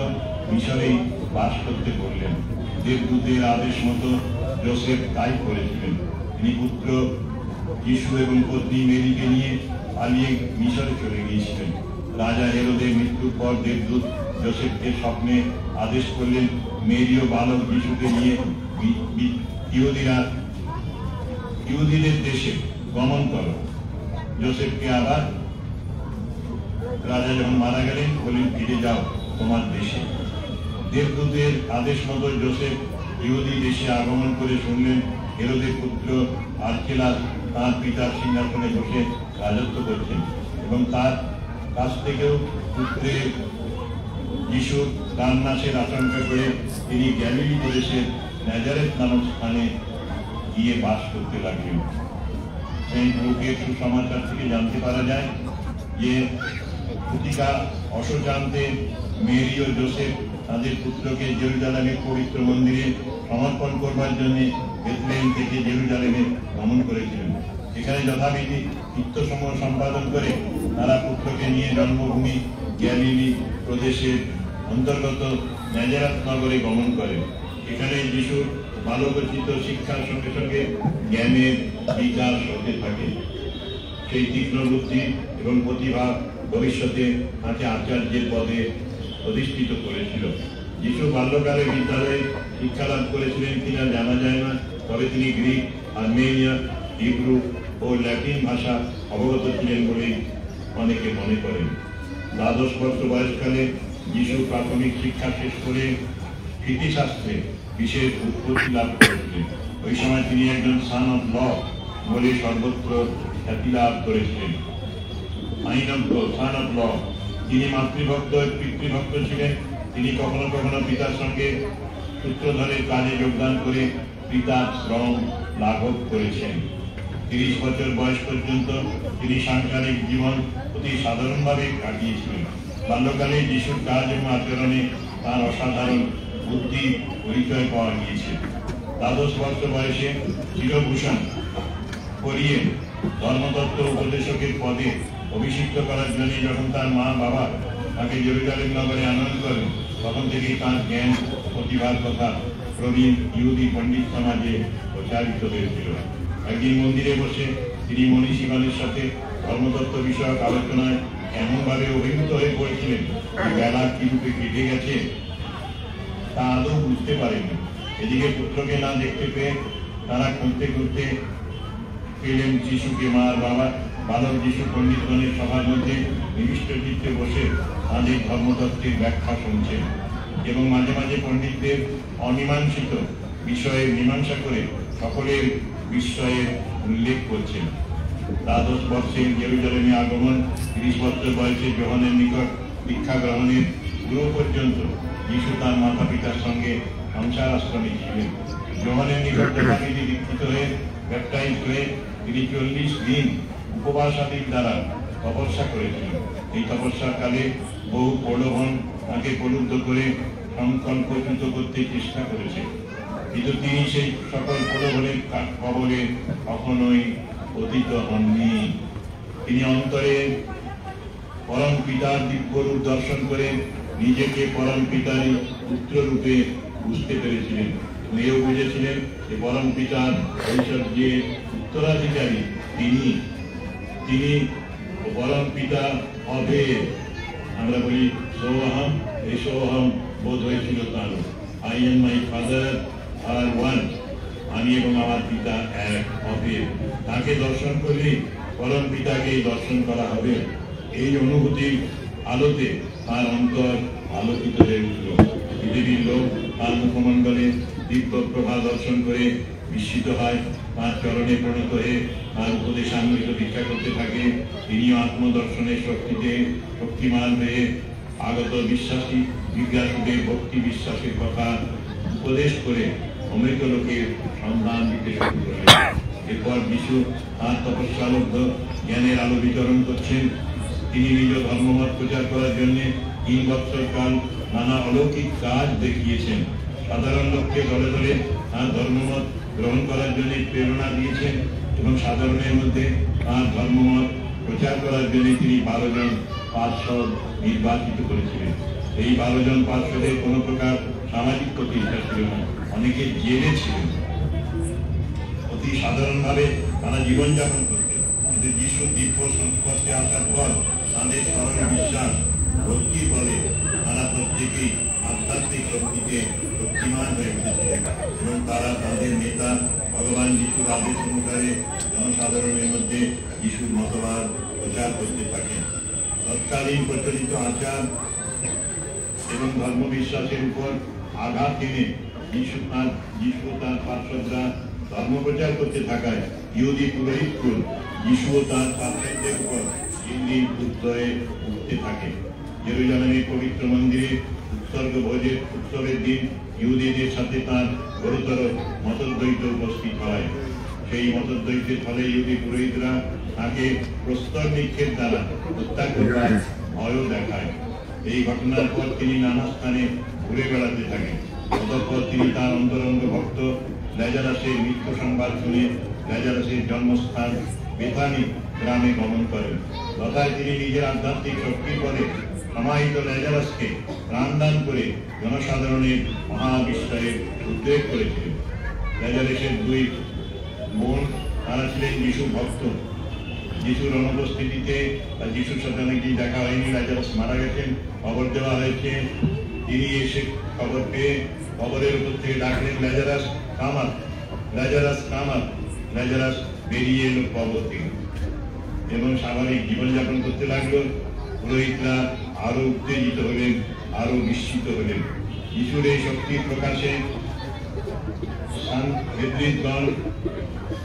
মিশরেই বাস করতে বললেন। দেবদূতের আদেশ মতো যোসেফ তাই করেছিলেন। তিনি পুত্র যিশু এবং পত্নী মেরিকে নিয়ে পালিয়ে মিশরে চলে গিয়েছিলেন। রাজা হেরোদের মৃত্যুর পর দেবদূত যোসেফকে স্বপ্নে আদেশ করলেন, মেরি ও বালক যিশুকে নিয়ে ইহুদিদের দেশে গমন করো। যোসেফকে আবার রাজা যখন মারা গেলেন বললেন, ফিরে যাও তোমার দেশে। দেবদূতের আদেশ মতো যোসেফ ইহুদি দেশে আগমন করে শুনলেন হেরোদের পুত্র আর্কেলাস তাঁর পিতার সিংহাসনে বসে রাজত্ব করছেন এবং তার কাছ থেকেও পুত্রের যিশুর প্রাণনাশের আশঙ্কা করে তিনি গ্যালিলি প্রদেশের নাজারেথ নামক স্থানে গিয়ে বাস করতে লাগলেন। সেন্ট লুকের সুসমাচার থেকে জানতে পারা যায় যে পুতিকা অশোচান্তে মেরি ও যোসেফ তাদের পুত্রকে জেরুজালেমের পবিত্র মন্দিরে সমর্পণ করবার জন্য বেথলেহেম থেকে জেরুজালেমে ভ্রমণ করেছিলেন। এখানে যথাবিধি কীর্তসমূহ সম্পাদন করে তারা পুত্রকে নিয়ে জন্মভূমি গ্যালিলি প্রদেশের অন্তর্গত নাজারেথ নগরে গমন করেন। এখানে যিশুর বালকোচিত শিক্ষার সঙ্গে সঙ্গে জ্ঞানের বিকাশ হতে থাকে। সেই তীক্ষ্ণ বুদ্ধি এবং প্রতিভা ভবিষ্যতে তাকে আচার্যের পদে অধিষ্ঠিত করেছিল। যিশু বাল্যকালে বিদ্যালয়ে শিক্ষালাভ করেছিলেন কিনা জানা যায় না, তবে তিনি গ্রিক, আর্মেনিয়া, হিব্রু ও ল্যাটিন ভাষা অবগত ছিলেন বলেই অনেকে মনে করেন। 12 বছর বয়সকালে যিশু প্রাথমিক শিক্ষা শেষ করে নীতিশাস্ত্রে বিশেষ উৎপত্তি লাভ করেছিলেন। ওই সময় তিনি একজন সান অফ ল বলে সর্বত্র খ্যাতি লাভ করেছিলেন। Son of law. তিনি মাতৃভক্ত পিতৃভক্ত ছিলেন। তিনি কখনো কখনো পিতার সঙ্গে সূত্রধরের কাজে যোগদান করে পিতার শ্রম লাঘব করেছেন। 30 বছর বয়স পর্যন্ত তিনি সাংসারিক জীবন অতি সাধারণভাবে কাটিয়েছিলেন। বাল্যকালে যিশুর কাজ এবং আচরণে তার অসাধারণ বুদ্ধি পরিচয় পাওয়া গিয়েছে। 12 বছর বয়সে চিরভূষণ করিয়ে ধর্মতত্ত্ব উপদেশকের পদে অভিষিক্ত করার জন্য যখন তার মা বাবা তাকে জেরুজালেম নগরে আনয়ন করেন, তখন থেকেই তার জ্ঞান প্রতিভার কথা প্রবীণ ইহুদি পণ্ডিত সমাজে প্রচারিত হয়েছিল। একদিন মন্দিরে বসে তিনি মনীষীগণের সাথে ধর্মতত্ত্ব বিষয়ক আলোচনায় এমনভাবে অভিভূত হয়ে পড়েছিলেন যে বেলা কি রূপে কেটে গেছে তা আদৌ বুঝতে পারেনি। এদিকে পুত্রকে না দেখতে পেয়ে তারা খুঁজতে খুঁজতে পেলেন যিশুকে। মা আর বাবা বালক যিশু পণ্ডিতগণের সভার মধ্যে নিবিষ্ট চিত্তে বসে তাদের ধর্মতত্ত্বের ব্যাখ্যা শুনছেন এবং মাঝে মাঝে পণ্ডিতদের অমীমাংসিত বিষয়ে মীমাংসা করে সকলের বিস্ময়ের উল্লেখ করছেন। 12 বর্ষের জেরুজালেমে আগমন, 30 বছর বয়সে যোহানের নিকট দীক্ষা গ্রহণের পুরো পর্যন্ত যিশু তার মাতা পিতার সঙ্গে সংসার আশ্রমে ছিলেন। যোহানের নিকট যথাবিধি দীক্ষিত হয়ে ব্যাপটাইজ হয়ে তিনি 40 দিন উপবাসাদির দ্বারা তপস্যা করেছিলেন। এই তপস্যার কালে বহু প্রলোভন তাকে প্রলুব্ধ করে সংকল্পচ্যুত করতে চেষ্টা করেছে, কিন্তু তিনি সেই সকল প্রলোভনের কবলে কখনোই পতিত হননি। তিনি অন্তরে পরম পিতার দিব্যরূপ দর্শন করে নিজেকে পরম পিতারই পুত্র রূপে বুঝতে পেরেছিলেন। এও বুঝেছিলেন যে পরম পিতার ঐশ্বর্যের উত্তরাধিকারী তিনি পরম পিতা হবে। আমরা বলি সোহম, এই সোহম বোধ হয়েছিল তার। I and my father are one, আমি এবং আমার পিতা এক হবে। তাকে দর্শন করলে পরম পিতাকে দর্শন করা হবে। এই অনুভূতির আলোতে তার অন্তর আলোকিত হয়ে উঠল। পৃথিবীর লোক তার মুখমণ্ডলে দিব্য প্রভা দর্শন করে বিস্মিত হয়, তার চরণে প্রণত হয়ে তার উপদেশামৃত ভিক্ষা করতে থাকে। তিনিও আত্মদর্শনের শক্তিতে শক্তিমান হয়ে আগত বিশ্বাসী জিজ্ঞাসুদের ভক্তি বিশ্বাসের কথা উপদেশ করে অমৃত লোকের সন্ধান দিতে শুরু করলেন। এরপর যিশু তার তপস্যালব্ধ জ্ঞানের আলো বিতরণ করছেন। তিনি নিজ ধর্মমত প্রচার করার জন্য 3 বৎসর কাল নানা অলৌকিক কাজ দেখিয়েছেন। সাধারণ লোককে দলে দলে তাঁর ধর্মমত গ্রহণ করার জন্য প্রেরণা দিয়েছেন এবং সাধারণের মধ্যে তাঁর ধর্মমত প্রচার করার জন্য তিনি 12 জন পার্ষদ নির্বাচিত করেছিলেন। এই 12 জন পার্ষদের কোনো প্রকার সামাজিক প্রতিষ্ঠা ছিল না, অনেকে জেলে ছিলেন। অতি সাধারণভাবে তারা জীবনযাপন করতেন, কিন্তু যিশু দিব্য সংস্পর্শে আসার পর তাদের সরল বিশ্বাস ভক্তি বলে তারা প্রত্যেকেই আধ্যাত্মিক শক্তিতে শক্তিমান হয়ে উঠেছিলেন এবং তারা তাদের নেতা ভগবান যিশুর আদেশ অনুসারে জনসাধারণের মধ্যে যিশুর মতবাদ প্রচার করতে থাকেন। তৎকালীন প্রচলিত আচার এবং ধর্মবিশ্বাসের উপর আঘাত এনে যিশু তার পার্শ্বদরা ধর্ম প্রচার করতে থাকায় ইহুদি পুরোহিতকুল যিশু ও তার পার্শ্বদের উপর দিন দিন ক্রুদ্ধ হয়ে উঠতে থাকে। জেরুজালেমের পবিত্র মন্দিরে উৎসবের দিন ইহুদিদের সাথে তার গুরুতর মতদ্বৈত উপস্থিত হয়। সেই মতদ্বৈতের ফলে ইহুদি পুরোহিতরা তাকে প্রস্তর নিক্ষেপ দ্বারা হত্যা করার ভয়ও দেখায়। এই ঘটনার পর তিনি নানা স্থানে ঘুরে বেড়াতে থাকেন। অতঃপর তিনি তার অন্তরঙ্গ ভক্ত ল্যাজারাসের মৃত্যু সংবাদ শুনে ল্যাজারাসের জন্মস্থান বেথানি গ্রামে গমন করেন। তথায় তিনি নিজের আধ্যাত্মিক শক্তির বলে সমাহিত ল্যাজারাসকে প্রাণদান করে জনসাধারণের মহাবিস্তারের উদ্রেক করেছিলেন। ল্যাজারাসের 2 বোন, তারা ছিলেন যিশু ভক্ত। যিশুর অনুপস্থিতিতে বা যিশুর সাথে অনেকদিন দেখা হয়নি, ল্যাজারাস মারা গেছেন, খবর দেওয়া হয়েছে। তিনি এসে খবর পেয়ে খবরের উপর থেকে ডাকলেন, Lazarus Kamat, Lazarus Kamat. Lazarus বেরিয়ে এলো কবর থেকে এবং স্বাভাবিক জীবনযাপন করতে লাগলো। পুরোহিতরা আরো উত্তেজিত হলেন, আরো বিস্মিত হলেন। যিশুর এই শক্তির প্রকাশে সানহেদ্রিনগণ,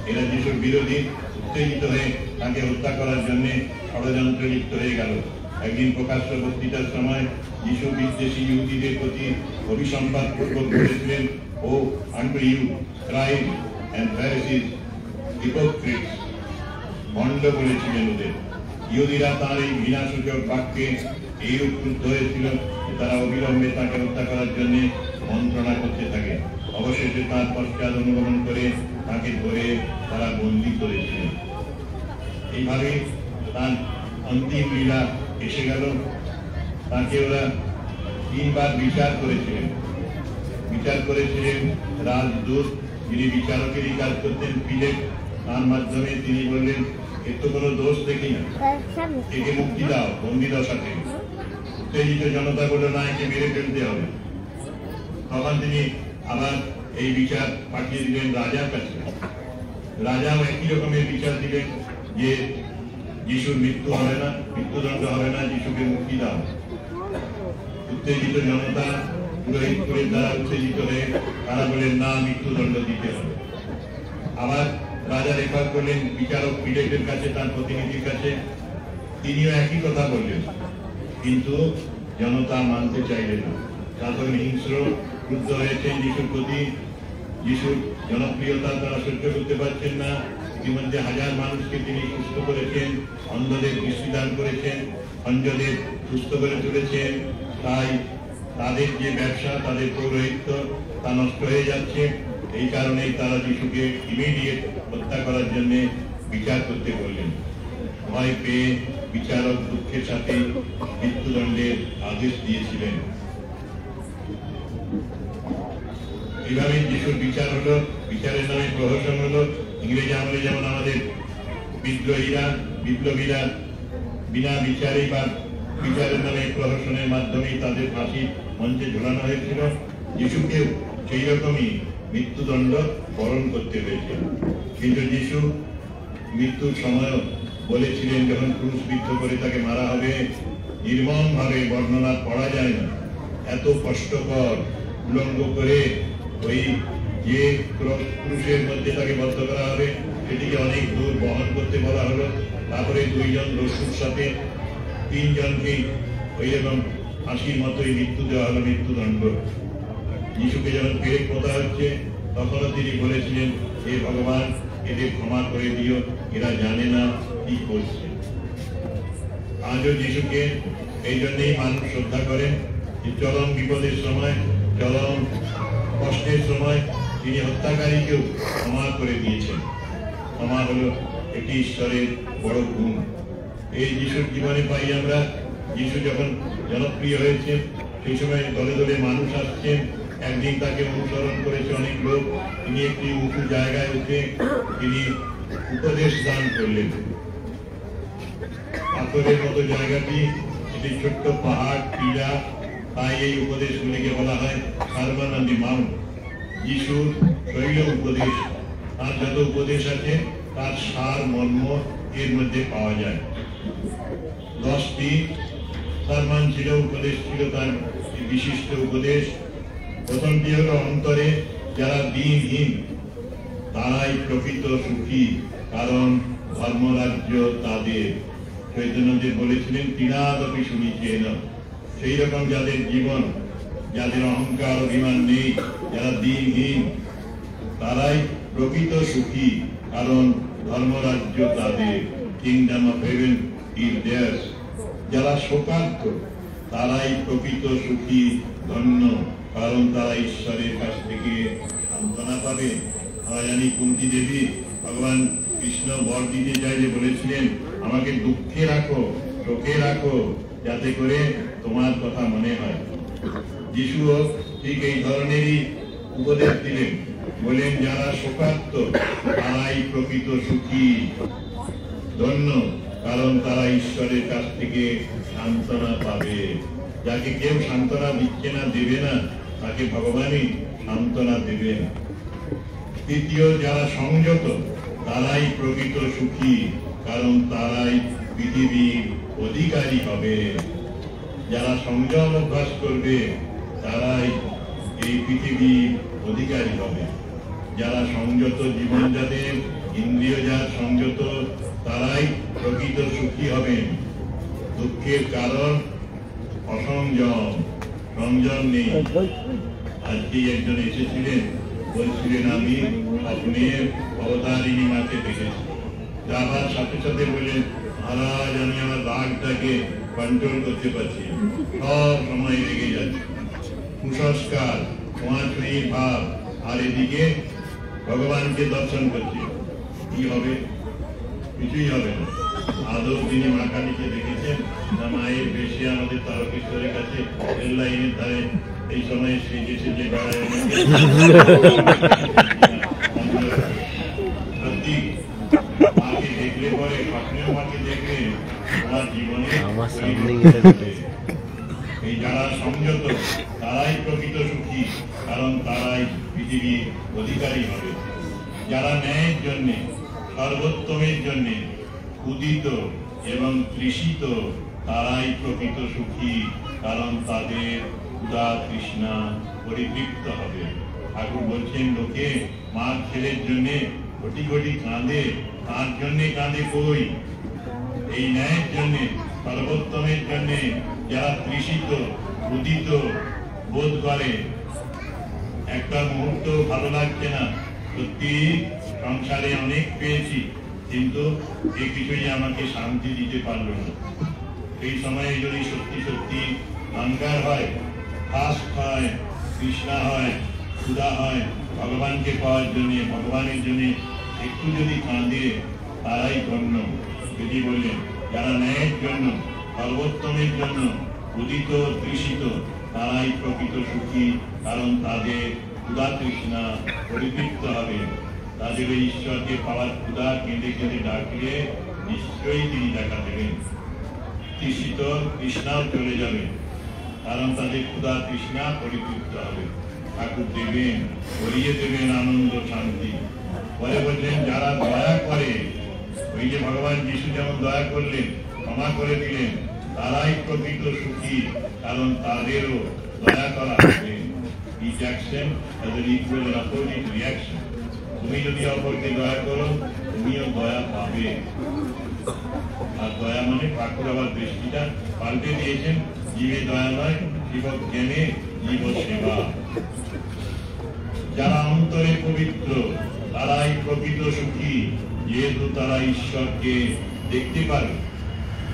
এরা যিশুর বিরোধী, উত্তেজিত হয়ে তাকে হত্যা করার জন্য ষড়যন্ত্রে লিপ্ত হয়ে গেল। একদিন প্রকাশ্য বক্তৃতার সময় যিশু বিদ্বেষী ইহুদিদের প্রতি অভিসম্পাদ পূর্বক বলেছিলেন, woe unto you scribe and Pharisees, hypocrites, ভণ্ড বলেছিলেন ওদের। ইহুদিরা তার এই ঘৃণাসূচক বাক্যে এইরূপ ক্রুদ্ধ হয়েছিল যে তারা অবিলম্বে তাকে হত্যা করার জন্য মন্ত্রণা করতে থাকে। অবশেষে তার পশ্চাৎ অনুগমন করে তাকে ধরে তারা বন্দী করেছিলেন। এইভাবে তার অন্তিম লীলা এসে গেল। তাকে ওরা 3 বার বিচার করেছিলেন রাজদূত, যিনি বিচারকেরই কাজ করতেন, পিলেট। তার মাধ্যমে তিনি বললেন, এর তো কোনো দোষ দেখি না, একে মুক্তি দাও, বন্দি দশাকে। উত্তেজিত জনতা বলল, না, একে মেরে ফেলতে হবে। তখন তিনি আবার এই বিচার পাঠিয়ে দিলেন রাজার কাছে। রাজাও একই রকমের বিচার দিলেন যে যিশুর মৃত্যু হবে না, মৃত্যুদণ্ড হবে না, যিশুকে মুক্তি দাও। উত্তেজিত জনতা পুরোহিতদের দ্বারা উত্তেজিত হয়ে তারা বলেন, না, মৃত্যুদণ্ড দিতে হবে। আবার রাজা রেফার করলেন বিচারক পিলেটের কাছে, তার প্রতিনিধির কাছে। তিনিও একই কথা বললেন, কিন্তু জনতা মানতে চাইলেন না। শাসক হিংস্র, ক্রুদ্ধ হয়েছেন যিশুর প্রতি। যিশুর জনপ্রিয়তা তারা সহ্য করতে পারছেন না। ইতিমধ্যে 1000 মানুষকে তিনি সুস্থ করেছেন, অন্ধদের দৃষ্টিদান করেছেন, অন্ধদের সুস্থ করে তুলেছেন। তাই তাদের যে ব্যবসা, তাদের পৌরোহিত্য, তা নষ্ট হয়ে যাচ্ছে। এই কারণেই তারা যিশুকে ইমিডিয়েট হত্যা করার জন্য বিচার করতে বললেন। ভয় পেয়ে বিচারক দুঃখের সাথে মৃত্যুদণ্ডের আদেশ দিয়েছিলেন। এইভাবে যিশুর বিচার হলো, বিচারের নামে প্রহসন হলো। ইংরেজ আমলে যেমন আমাদের বিপ্লবীরা বিনা বিচারেই বা বিচারের নামে প্রহসনের মাধ্যমেই তাদের ফাঁসি মঞ্চে ঝোলানো হয়েছিল, যিশুকেও সেই রকমই মৃত্যুদণ্ড বরণ করতে হয়েছিল। কিন্তু যিশু মৃত্যুর সময়ও বলেছিলেন, যখন ক্রুশবিদ্ধ করে তাকে মারা হবে, নির্মম ভাবে বর্ণনা করা যায় না, এত কষ্টকর, উলঙ্গ করে ওই যে ক্রুশের মধ্যে তাকে বদ্ধ করা হবে সেটিকে অনেক দূর বহন করতে বলা হলো। তারপরে 2 জন দস্যুর সাথে 3 জনকে ওই রকম ফাঁসির মতোই মৃত্যু দেওয়া হলো, মৃত্যুদণ্ড। যিশুকে যখন পেরেক পোতা হচ্ছে, তখনও তিনি বলেছিলেন, হে ভগবান, এদের ক্ষমা করে দিও, এরা জানে না কি করছে। আজও যিশুকে এই জন্যই মানুষ শ্রদ্ধা করেন যে চরম বিপদের সময়, চরম কষ্টের সময় তিনি হত্যাকারীকেও ক্ষমা করে দিয়েছেন। ক্ষমা হলো একটি ঈশ্বরের বড় গুণ। এই যিশুর জীবনে পাই আমরা। যিশু যখন জনপ্রিয় হয়েছে সেই সময় দলে দলে মানুষ আসছেন, একদিন তাকে অনুসরণ করেছে অনেক লোক। তিনি একটি উঁচু জায়গায় উঠে তিনি উপদেশ দান করলেন। পাথরের মতো জায়গাটি একটি ছোট্ট পাহাড় টিলা, তাই এই উপদেশগুলিকে বলা হয় সারমন অন দি মাউন্ট। যিশুর শৈল উপদেশ, তার যত উপদেশ আছে তার সার মর্ম এর মধ্যে পাওয়া যায়। 10টি সারমন ছিল, উপদেশ ছিল তার বিশিষ্ট উপদেশ। প্রথমটি হলো অন্তরে যারা দিনহীন তারাই প্রকৃত সুখী, কারণ ধর্মরাজ্য তাদের। চৈতন্যদেব বলেছিলেন তৃণাদপি শুনিছেন। সেই রকম যাদের জীবন, যাদের অহংকার অভিমান নেই, যারা দিনহীন তারাই প্রকৃত সুখী, কারণ ধর্মরাজ্য তাদের। Kingdom of haven is there's. যারা শোকার্ত তারাই প্রকৃত সুখী, ধন্য, কারণ তারা ঈশ্বরের কাছ থেকে সান্ত্বনা পাবে। আমরা জানি কুন্তী দেবী ভগবান কৃষ্ণ বর দিতে চাইলে বলেছিলেন, আমাকে দুঃখে রাখো, শোকে রাখো, যাতে করে তোমার কথা মনে হয়। যিশুও ঠিক এই ধরনেরই উপদেশ দিলেন, বলেন যারা শোকার্ত তারাই প্রকৃত সুখী, ধন্য, কারণ তারা ঈশ্বরের কাছ থেকে সান্ত্বনা পাবে। যাকে কেউ সান্ত্বনা দিচ্ছে না, দেবে না, তাকে ভগবানই সান্ত্বনা দেবেন। তৃতীয়, যারা সংযত তারাই প্রকৃত সুখী, কারণ তারাই পৃথিবীর অধিকারী হবে। যারা সংযম অভ্যাস করবে তারাই এই পৃথিবীর অধিকারী হবে। যারা সংযত জীবন, যাদের ইন্দ্রিয় যার সংযত, তারাই প্রকৃত সুখী হবেন। দুঃখের কারণ অসংযম, সংযম নেই। আজকে একজন এসেছিলেন, বলছিলেন আমি স্বপ্নের অবতারিণী মাকে দেখেছি। যাবার সাথে সাথে বললেন, মহারাজ আমি আমার রাগটাকে কন্ট্রোল করতে পারছি, সব সময় রেগে যাচ্ছে, কুসংস্কার, ছোঁয়াছুঁয়ির ভাব, আর এদিকে ভগবানকে দর্শন করছে। কি হবে? কিছুই হবে না। আদৌ তিনি মা কালীকে দেখেছেন না মায়ের বেশি আমাদের তারকেশ্বরের কাছে রেল লাইনের ধারে এই সময় সেজে সেজে বেড়ায়? সত্যি মাকে দেখলে পরে, স্বপ্নের মাকে দেখলে তোমার জীবনে এই যারা সংযত তারাই প্রকৃত সুখী, কারণ তারাই পৃথিবীর অধিকারী হবে। যারা ন্যায়ের জন্যে, সর্বোত্তমের জন্যে উদিত এবং তৃষিত তারাই প্রকৃত সুখী, কারণ তাদের ক্ষুধা তৃষ্ণা পরিতৃপ্ত হবে। ঠাকুর বলছেন, লোকে মার ছেলের জন্যে কোটি কোটি কাঁদে, তার জন্যে কাঁদে কই? এই ন্যায়ের জন্যে, সর্বোত্তমের জন্যে যারা তৃষিত উদিত বোধ করে, একটা মুহূর্ত ভালো লাগছে না, সত্যি সংসারে অনেক পেয়েছি, কিন্তু এ কিছুই আমাকে শান্তি দিতে পারলো না। এই সময়ে যদি সত্যি সত্যি হাঙ্গার হয়, ফাস্ট হয়, তৃষ্ণা হয়, ক্ষুধা হয়, ভগবানকে পাওয়ার জন্য, ভগবানের জন্য একটু যদি কাঁদে, তারাই ধন্য। যদি বললেন যারা ন্যায়ের জন্য, সর্বোত্তমের জন্য উদিত তৃষিত তারাই প্রকৃত সুখী, কারণ তাদের ক্ষুধা তৃষ্ণা পরিতৃপ্ত হবে। তাদের ওই ঈশ্বরকে পাওয়ার ক্ষুধা কেঁদে কেঁদে ডাকলে নিশ্চয়ই তিনি দেখা দেবেন। তৃষিত তৃষ্ণাও চলে যাবে, কারণ তাদের ক্ষুধা তৃষ্ণা পরিতৃপ্ত হবে। ঠাকুর দেবেন, ভরিয়ে দেবেন আনন্দ শান্তি। পরে বললেন যারা দয়া করে, ওই যে ভগবান যিশু যেমন দয়া করলেন, ক্ষমা করে দিলেন, তারাই প্রকৃত সুখী, কারণ তাদেরও দয়া করা হবে। Each action has an equal and opposite reaction. তুমি যদি অপরকে দয়া করো, তুমিও দয়া পাবে। আর দয়া মানে ঠাকুর আবার দৃষ্টিটা পাল্টে দিয়েছেন, জীবে দয়া নয়, জীব জ্ঞানে জীব সেবা। যারা অন্তরে পবিত্র তারাই প্রকৃত সুখী, যেহেতু তারা ঈশ্বরকে দেখতে পারে।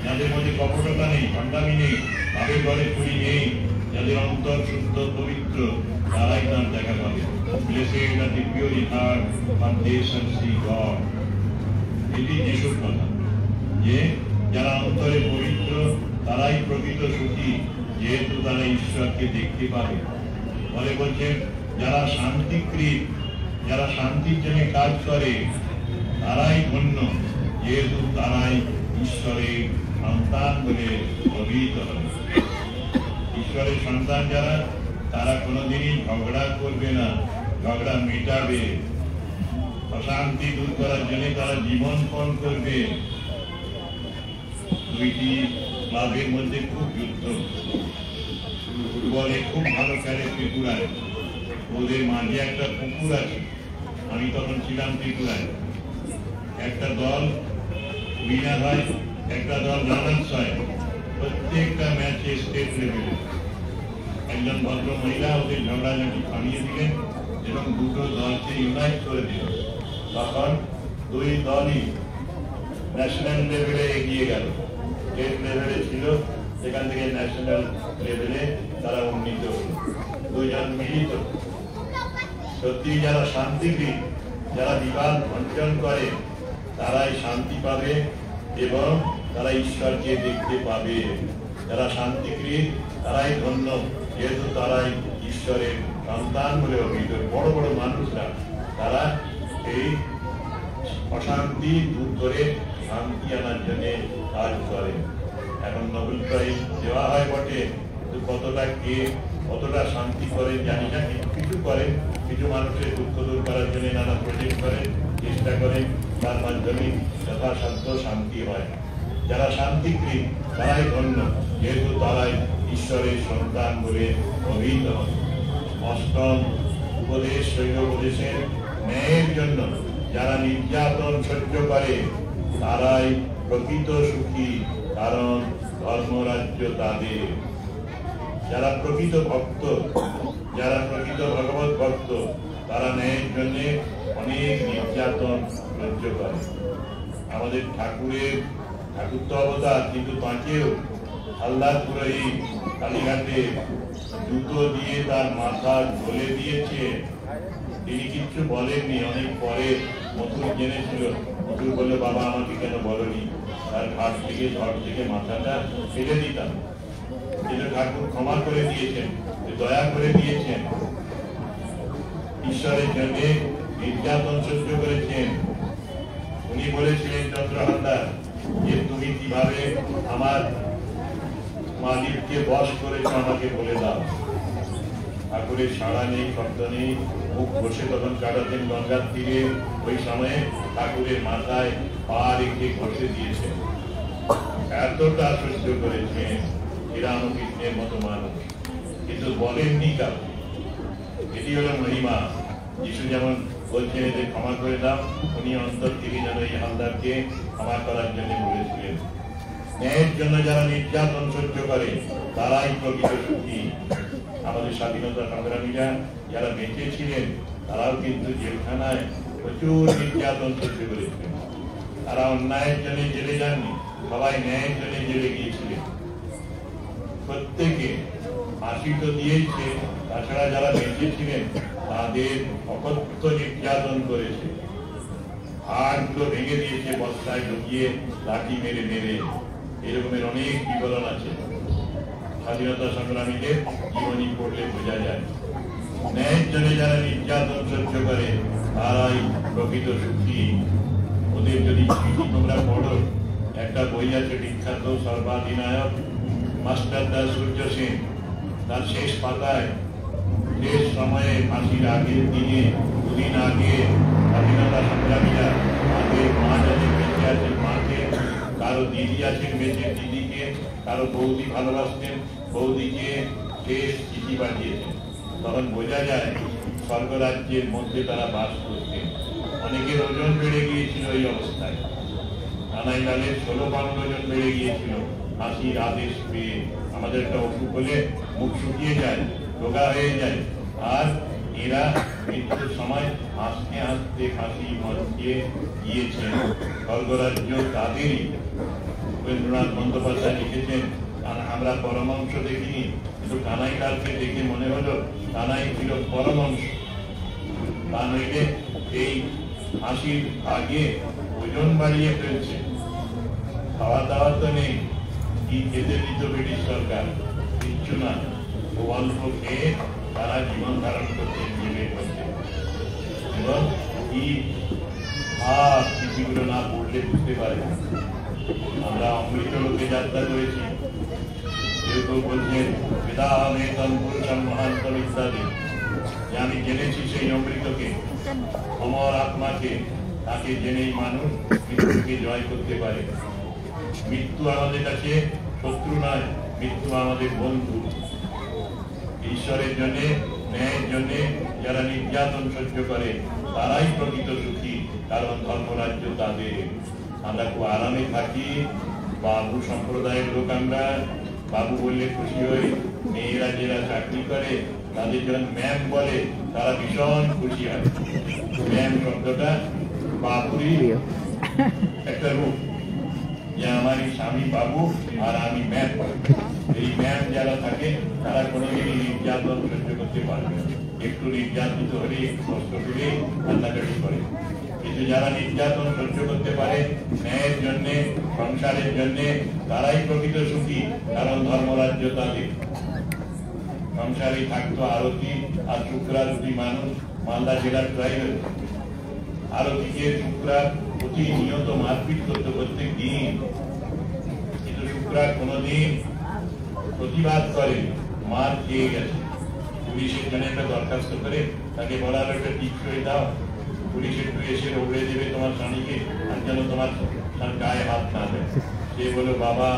যাদের মধ্যে কপটতা নেই, ভণ্ডামি নেই, ভাবে ঘরে চুরি নেই, যাদের অন্তর শুদ্ধ পবিত্র, তারাই তার দেখা পাবে। Blessed are the pure in heart, for they shall see God. এটি যিশুর কথা যে যারা অন্তরে পবিত্র তারাই প্রকৃত সুখী, যেহেতু তারা ঈশ্বরকে দেখতে পাবে। পরে বলছেন যারা শান্তিকৃত, যারা শান্তির জন্য কাজ করে তারাই ধন্য, যেহেতু তারাই ঈশ্বরের সন্তান বলে অভিহিত হবে। ঈশ্বরের সন্তান যারা, তারা কোনোদিনই ঝগড়া করবে না, ঝগড়া মেটাবে। অশান্তি দূর করার জন্য তারা জীবন পণ করবে। দুইটি ক্লাবের মধ্যে খুব যুদ্ধ, ফুটবলে খুব ভালো খেলে ত্রিপুরায়, ওদের মাঝে একটা পুকুর আছে। আমি তখন ছিলাম ত্রিপুরায়। একটা দল উইনার হয়, একটা দল রানার্স হয়, প্রত্যেকটা ম্যাচে স্টেট লেভেলে। একজন ভদ্র মহিলা ওদের ঝগড়াঝাটি থামিয়ে দিলেন এবং দুটো দলকে ইউনাইট করে দিলেন। তখন দুই দলই ন্যাশনাল লেভেলে এগিয়ে গেল। স্টেট লেভেলে ছিল, সেখান থেকে ন্যাশনাল লেভেলে তারা উন্নীত হল, দুইজন মিলিত। সত্যি যারা শান্তিপ্রিয়, যারা বিবাদ ভঞ্জন করে, তারাই শান্তি পাবে এবং তারা ঈশ্বরকে দেখতে পাবে। যারা শান্তিপ্রিয় তারাই ধন্য, যেহেতু তারাই ঈশ্বরের সন্তান বলে অভিহিত। বড় বড় মানুষরা তারা এই অশান্তি দূর করে শান্তি আনার জন্য কাজ করে। এখন নোবেল প্রাইজ দেওয়া হয় বটে, কিন্তু কতটা শান্তি করে জানি না। কিছু করে, কিছু মানুষের দুঃখ দূর করার জন্য নানা প্রজেক্ট করে, চেষ্টা করে, তার মাধ্যমে যথাসাধ্য শান্তি হয়। যারা শান্তিপ্রিয় তারাই ধন্য, যেহেতু তারাই ঈশ্বরের সন্তান বলে অভিহিত হয়। অষ্টম উপদেশ, শৈলোপদেশের ন্যায়ের জন্য যারা নির্যাতন সহ্য করে তারাই প্রকৃত সুখী, কারণ ধর্মরাজ্য তাদের। যারা প্রকৃত ভক্ত, যারা প্রকৃত ভগবত ভক্ত, তারা ন্যায়ের জন্য অনেক নির্যাতন সহ্য করে। আমাদের ঠাকুর তো অবতার, কিন্তু তাঁকেও আল্লাহ পুরোহিত কালীঘাটে জুতো দিয়ে তার মাথা ঝোলে দিয়েছে। তিনি কিচ্ছু বলেননি। অনেক পরে মথুর জেনেছিল। মথুর বলল, বাবা আমাকে কেন বলনি? তার ঘাট থেকে ঝড় থেকে মাথাটা ফেলে দিতাম। কিন্তু ঠাকুর ক্ষমা করে দিয়েছেন, দয়া করে দিয়েছেন। ঈশ্বরের জন্য নির্যাতন সহ্য করেছেন। উনি বলেছিলেন চন্দ্রহান্ডার যে তুমি কিভাবে আমার মালিককে বশ করেছো আমাকে বলে দাও। ঠাকুরের সাড়া নেই, শব্দ নেই, মুখ বসে তখন কাটাতেন গঙ্গার তীরে। ওই সময়ে ঠাকুরের মাথায় পা রেখে ঘষে দিয়েছেন। এতটা সহ্য করেছেন শ্রীরামকৃষ্ণের মতো মানুষ, কিন্তু বলেননি কাউকে। এটি হলো মহিমা। যিশু যেমন বলছেন এদের ক্ষমা করে দাও, উনি অন্তর থেকে যেন এই হালদারকে ক্ষমা করার জন্য বলেছিলেন। ন্যায়ের জন্য যারা নির্যাতন সহ্য করে তারাই প্রকৃত সুখী। আমাদের স্বাধীনতা সংগ্রামীরা যারা বেঁচে ছিলেন তারাও কিন্তু জেলখানায় প্রচুর নির্যাতন সহ্য করেছিলেন। তারা অন্যায়ের জন্য জেলে যাননি, সবাই ন্যায়ের জন্য জেলে গিয়েছিলেন। প্রত্যেকে ফাঁসি তো দিয়েছে, তাছাড়া যারা বেঁচে ছিলেন তাদের অকথ্য নির্যাতন করেছে। হাড়গুলো ভেঙে দিয়েছে, বস্তায় ঢুকিয়ে লাঠি মেরে মেরে। এরকমের অনেক বিবরণ আছে। স্বাধীনতা সংগ্রামীদের জীবনী পড়লে বোঝা যায়। ন্যায়ের জন্য যারা নির্যাতন সহ্য করে তারাই প্রকৃত সুখী। ওদের যদি চিঠি তোমরা পড়ো, একটা বই আছে বিখ্যাত সর্বাধিনায়ক মাস্টার দাস সূর্য সেন। তার শেষ পাতায় শেষ সময়ে ফাঁসির আগের দিনে, দুদিন আগে স্বাধীনতা সংগ্রামীরা আগে মা যাদের বেঁচে আছেন মাকে, কারো দিদি আছেন বেঁচে দিদিকে, কারো বৌদি ভালোবাসতেন বৌদিকে শেষ চিঠি পাঠিয়েছেন। তখন বোঝা যায় স্বর্গরাজ্যের মধ্যে তারা বাস করতেন। অনেকের ওজন বেড়ে গিয়েছিল এই অবস্থায়। কানাইলালের 16 পাউন্ড ওজন বেড়ে গিয়েছিল ফাঁসির আদেশ পেয়ে। আমাদের একটা অসুখ হলে মুখ শুকিয়ে যায়, রোগা হয়ে যায়, আর এরা মৃত্যুর সময় হাসতে হাসতে ফাঁসি মঞ্চে গিয়েছেন। স্বর্গরাজ্য তাদেরই। উপেন্দ্রনাথ বন্দ্যোপাধ্যায় লিখেছেন, আমরা পরমাংশ দেখিনি, কিন্তু কানাই লালকে দেখে মনে হলো কানাই ছিল পরমাংশ। তা নইলে এই হাসির আগে ওজন বাড়িয়ে ফেলছে। খাওয়া দাওয়া তো নেই, কি খেতে দিত ব্রিটিশ সরকার? কিচ্ছু না। অল্প খেয়ে তারা জীবন ধারণ করতে নেমে করছে। এবং কি আর কিছুগুলো না পড়লে বুঝতে পারে না। আমরা অমৃত লোকে যাত্রা করেছি, কেউ কেউ বলছেন বেদামেতম পুরুষম মহান্তম ইত্যাদি, যে আমি জেনেছি সেই অমৃতকে, অমর আত্মাকে, তাকে জেনেই মানুষ মৃত্যুকে জয় করতে পারে। মৃত্যু আমাদের কাছে শত্রু নয়, মৃত্যু আমাদের বন্ধু। ঈশ্বরের জন্য, ন্যায়ের জন্য যারা নির্যাতন সহ্য করে তারাই প্রকৃত সুখী, কারণ ধর্মরাজ্য তাদের। আমরা খুব আরামে থাকি, বাবু সম্প্রদায়ের লোক আমরা, বাবু বললে খুশি হই। মেয়েরা যারা চাকরি করে তাদের যখন ম্যাম বলে তারা ভীষণ খুশি হয়। ম্যাম শব্দটা বাবুরই একটা রূপ, যে আমার স্বামী বাবু আর আমি ম্যাম। এই ম্যাম যারা থাকে তারা কোনোদিনই নির্যাতন সহ্য করতে পারবে না। একটু নির্যাতিত হলে কষ্ট পেলে কান্নাকাটি করে। কিন্তু যারা নির্যাতন সহ্য করতে পারে ন্যায়ের জন্যে, সংসারের জন্যে, তারাই প্রকৃত সুখী, কারণ ধর্মরাজ্য তাদের। সংসারে থাকতো আরতি আর শুক্রা দুটি মানুষ মালদা জেলার ট্রাইবেল। আরতিকে শুক্রা প্রতিনিয়ত মারপিট করতে প্রত্যেক দিন, কিন্তু শুক্রা কোনোদিন প্রতিবাদ করে, মার খেয়ে গেছে। পুলিশের জন্য একটা দরখাস্ত করে তাকে বলা হলো একটা টিকসই দাও, পুলিশ একটু এসে উড়ে দেবে তোমার স্বামীকে, আর যেন তোমার গায়ে হাত না দেয়। সে বলো বাবা,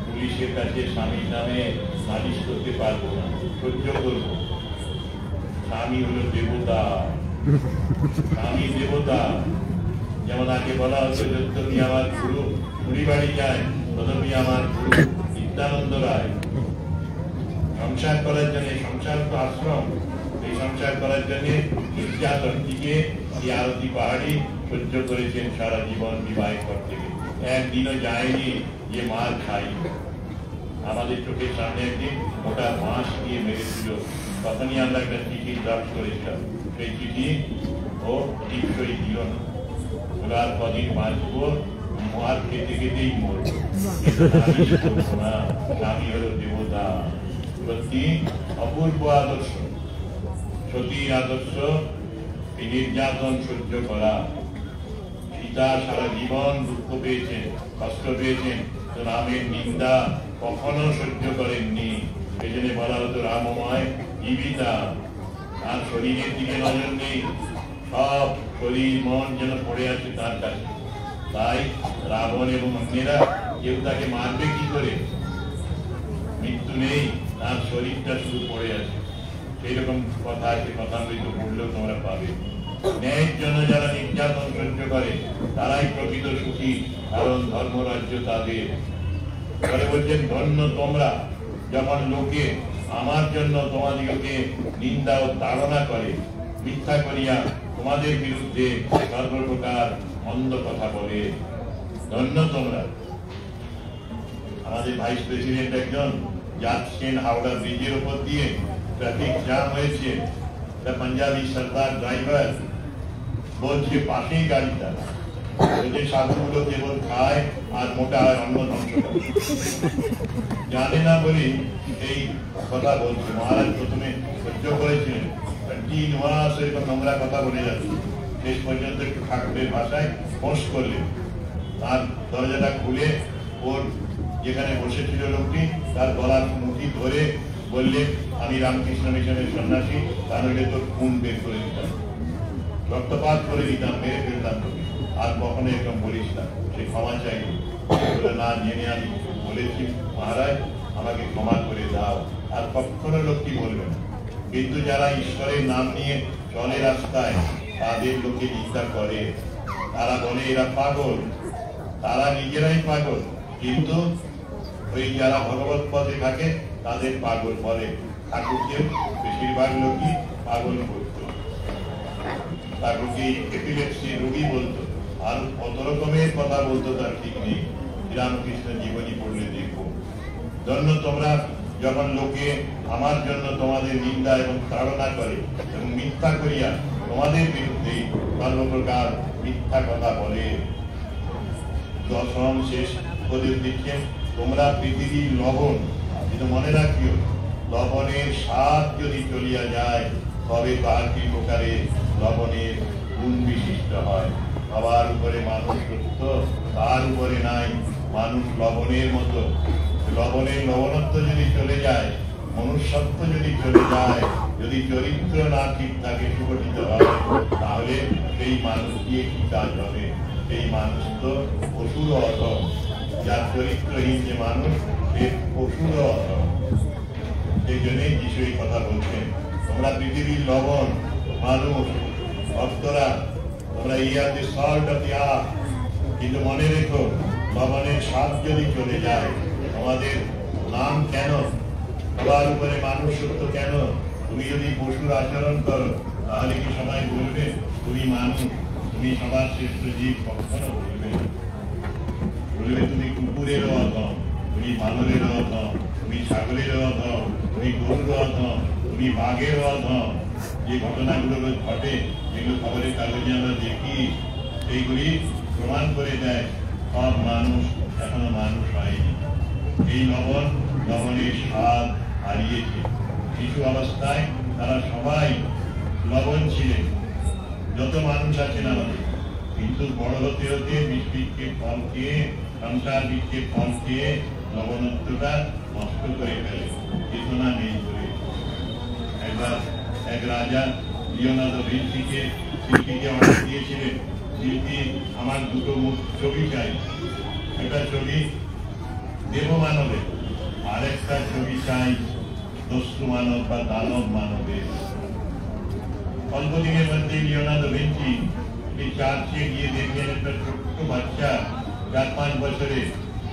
পুলিশের কাছে স্বামীর নামে নালিশ করতে পারবো না, সহ্য করবো। স্বামী হলো দেবতা, স্বামী দেবতা। যেমন আগে বলা হতো যদি তুমি আমার গুরু পুরী বাড়ি যায়, তথাপি আমার গুরু নিত্যানন্দ রায়। সংসার করার জন্য, সংসার তো আশ্রম, এই সংসার করার জন্য নির্যাতনটিকে এই আরতি পাহাড়ি সহ্য করেছেন সারা জীবন বিবাহের পর থেকে। একদিনও যায়নি যে মার খাই। আমাদের চোখের সামনে একদিন ওটা বাঁশ দিয়ে মেরেছিল, তখনই আমরা একটা চিঠি ড্রাফট করেছিলাম। সেই চিঠি ও টিকসই দিল না, ওরা কদিন বাঁচবো, মার খেতে খেতেই মরবো না। স্বামী হলো দেবতা। সত্যি অপূর্ব আদর্শ, সতীর আদর্শ, এই নির্যাতন সহ্য করা। সীতা সারা জীবন দুঃখ পেয়েছেন, কষ্ট পেয়েছেন, তো রামের নিন্দা কখনো সহ্য করেননি। এই জন্য বলা হতো রামময় জীবিতা। তার শরীরের দিকে নজর নেই, সব শরীর মন যেন পড়ে আছে তার কাছে। তাই রাবণ এবং অন্যেরা কেউ তাকে মারবে কি করে? মৃত্যু নেই, তার শরীরটা শুধু পড়ে আছে। সেই রকম কথা আছে, কথা হয়তো পড়লেও তোমরা পাবে। ন্যায়ের জন্য যারা নির্যাতন সহ্য করে তারাই প্রকৃত সুখী, কারণ ধর্মরাজ্য তাদের। পরে বলছেন ধন্য তোমরা যখন লোকে আমার জন্য তোমাদিগকে নিন্দা ও তাড়না করে, মিথ্যা করিয়া তোমাদের বিরুদ্ধে সর্বপ্রকার মন্দ কথা বলে। ধন্য তোমরা। আমাদের ভাইস প্রেসিডেন্ট একজন যাচ্ছেন হাওড়া ব্রিজের উপর দিয়ে, ট্রাফিক জ্যাম হয়েছে, পাঞ্জাবি সরকার ড্রাইভার বলছে পাশেই গাড়িটা, বলছে সাধুগুলো কেবল খায় আর মোটা হয়, অন্য ধ্বংস করে। জানে না বলে এই কথা বলছে। মহারাজ প্রথমে সহ্য করেছিলেন, 3 মাস এরকম নোংরা কথা বলে যাচ্ছে। শেষ পর্যন্ত একটু ঠাকুরের ভাষায় ফোঁস করলেন। তার দরজাটা খুলে ওর যেখানে বসেছিল লোকটি তার গলার মুঠি ধরে বললেন, আমি রামকৃষ্ণ মিশনের সন্ন্যাসী, তাহলে তোর খুন বের করে দিতাম, রক্তপাত করে দিতাম, মেরে ফেলতাম তোকে, আর কখনো এরকম বলিস না। সে ক্ষমা চাইল, না জেনে আমি বলেছি মহারাজ, আমাকে ক্ষমা করে দাও। আর কখনো লোকটি বলবে না। কিন্তু যারা ঈশ্বরের নাম নিয়ে চলে রাস্তায়, তাদের লোকে নিন্দা করে, তারা বলে এরা পাগল, তারা নিজেরাই পাগল। কিন্তু ওই যারা ভগবত পথে থাকে তাদের পাগল বলে। ঠাকুরকে বেশিরভাগ লোকই পাগল বলতো, ঠাকুরকে এপিলেপসি রোগী বলতো, আর কত রকমের কথা বলতো তার ঠিক নেই। রামকৃষ্ণ জীবনী পড়লে দেখবো। জন্য তোমরা যখন লোকে আমার জন্য তোমাদের নিন্দা এবং তাড়না করে এবং মিথ্যা করিয়া তোমাদের বিরুদ্ধে সর্বপ্রকার মিথ্যা কথা বলে। দশম শেষ উপদেশ দিচ্ছেন, তোমরা পৃথিবীর লবণ, কিন্তু মনে রাখিও লবণের স্বাদ যদি চলিয়া যায় তবে তার কি প্রকারে লবণের গুণ বিশিষ্ট হয়। সবার উপরে মানুষ সত্য, তার উপরে নাই। মানুষ লবণের মতো, লবণের লবণত্ব যদি চলে যায়, মনুষ্যত্ব যদি চলে যায়, যদি চরিত্র না ঠিক থাকে, সুগঠিত হয়, তাহলে সেই মানুষ দিয়ে কি কাজ হবে? সেই মানুষ তো পশুর অধম। যার চরিত্রহীন যে মানুষ, সে পশুর অধম। সেই জন্যই যিশু এই কথা বলছেন, তোমরা পৃথিবীর লবণ, মানুষ ভক্তরা, তোমরা ইয়াতে সল্ট অফ দি আর্থ। কিন্তু মনে রেখো, লবণের স্বাদ যদি চলে যায়, আমাদের নাম কেন? সবার উপরে মানুষ সত্য কেন? তুমি যদি পশুর আচরণ করো, তাহলে কি সবাই বলবে তুমি মানুষ, তুমি সবার শ্রেষ্ঠ জীব? কখনো বলবে না। বলবে তুমি কুকুরেরও অধম, তুমি বানরেরও অধম, তুমি ছাগলেরও অধম, তুমি গরুর অধম, তুমি বাঘেরও অধম। যে ঘটনাগুলো ঘটে, যেগুলো খবরের কাগজে আমরা দেখি, সেইগুলি প্রমাণ করে দেয় সব মানুষ এখনো মানুষ হয়নি। এই লবণের স্বাদ হারিয়েছে। শিশু অবস্থায় তারা সবাই লবণ ছিলেন, যত মানুষ আছেন আমাদের। কিন্তু বড় হতে হতে বৃক্ষের ফল খেয়ে, সংসার বৃক্ষের ফল খেয়ে লবণত্বটা নষ্ট করে ফেলে, চেতনা নেই করে। একবার এক রাজা লিওনার্দো ভিঞ্চিকে শিল্পীকে অর্ডার দিয়েছিলেন, শিল্পী আমার দুটো ছবি চাই। একটা ছবি দেব মানবের, আর একটা ছবি চাই দস্যু মানব বা দানব মানবের। অল্প দিনের মধ্যে লিওনার্দো ভিঞ্চি এই চার্চে গিয়ে দেখলেন একটা ছোট্ট বাচ্চা 4-5 বছরে,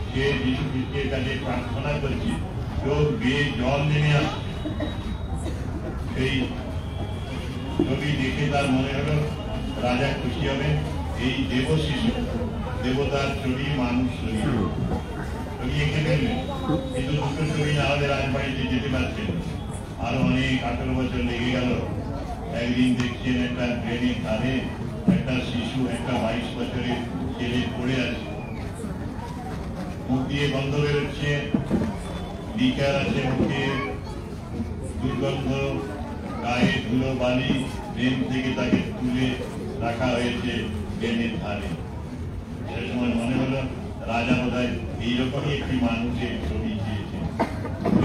সে যিশু খ্রিস্টের কাছে প্রার্থনা করছে, চোখ বেয়ে জল নেমে আসছে। সেই ছবি দেখে তার মনে হলো রাজা খুশি হবেন, এই দেব শিশু, দেবতার ছবি মানুষ ছবি এঁকে ফেললেন। কিন্তু দুটো ছবি না হলে রাজবাড়িতে যেতে পারছেন। আরো অনেক 18 বছর লেগে গেল। একদিন দেখছেন একটা ট্রেনের ধারে একটা শিশু, একটা 22 বছরের ছেলে পড়ে আছে, মুখ দিয়ে গন্ধ বেরোচ্ছে, বিকার আছে মুখে, দুর্গন্ধ, গায়ে ধুলো বালি, ট্রেন থেকে তাকে তুলে রাখা হয়েছে ট্রেনের ধারে। সে সময় মনে হলো রাজা বোধহয় এইরকমই একটি মানুষের ছবি চেয়েছে।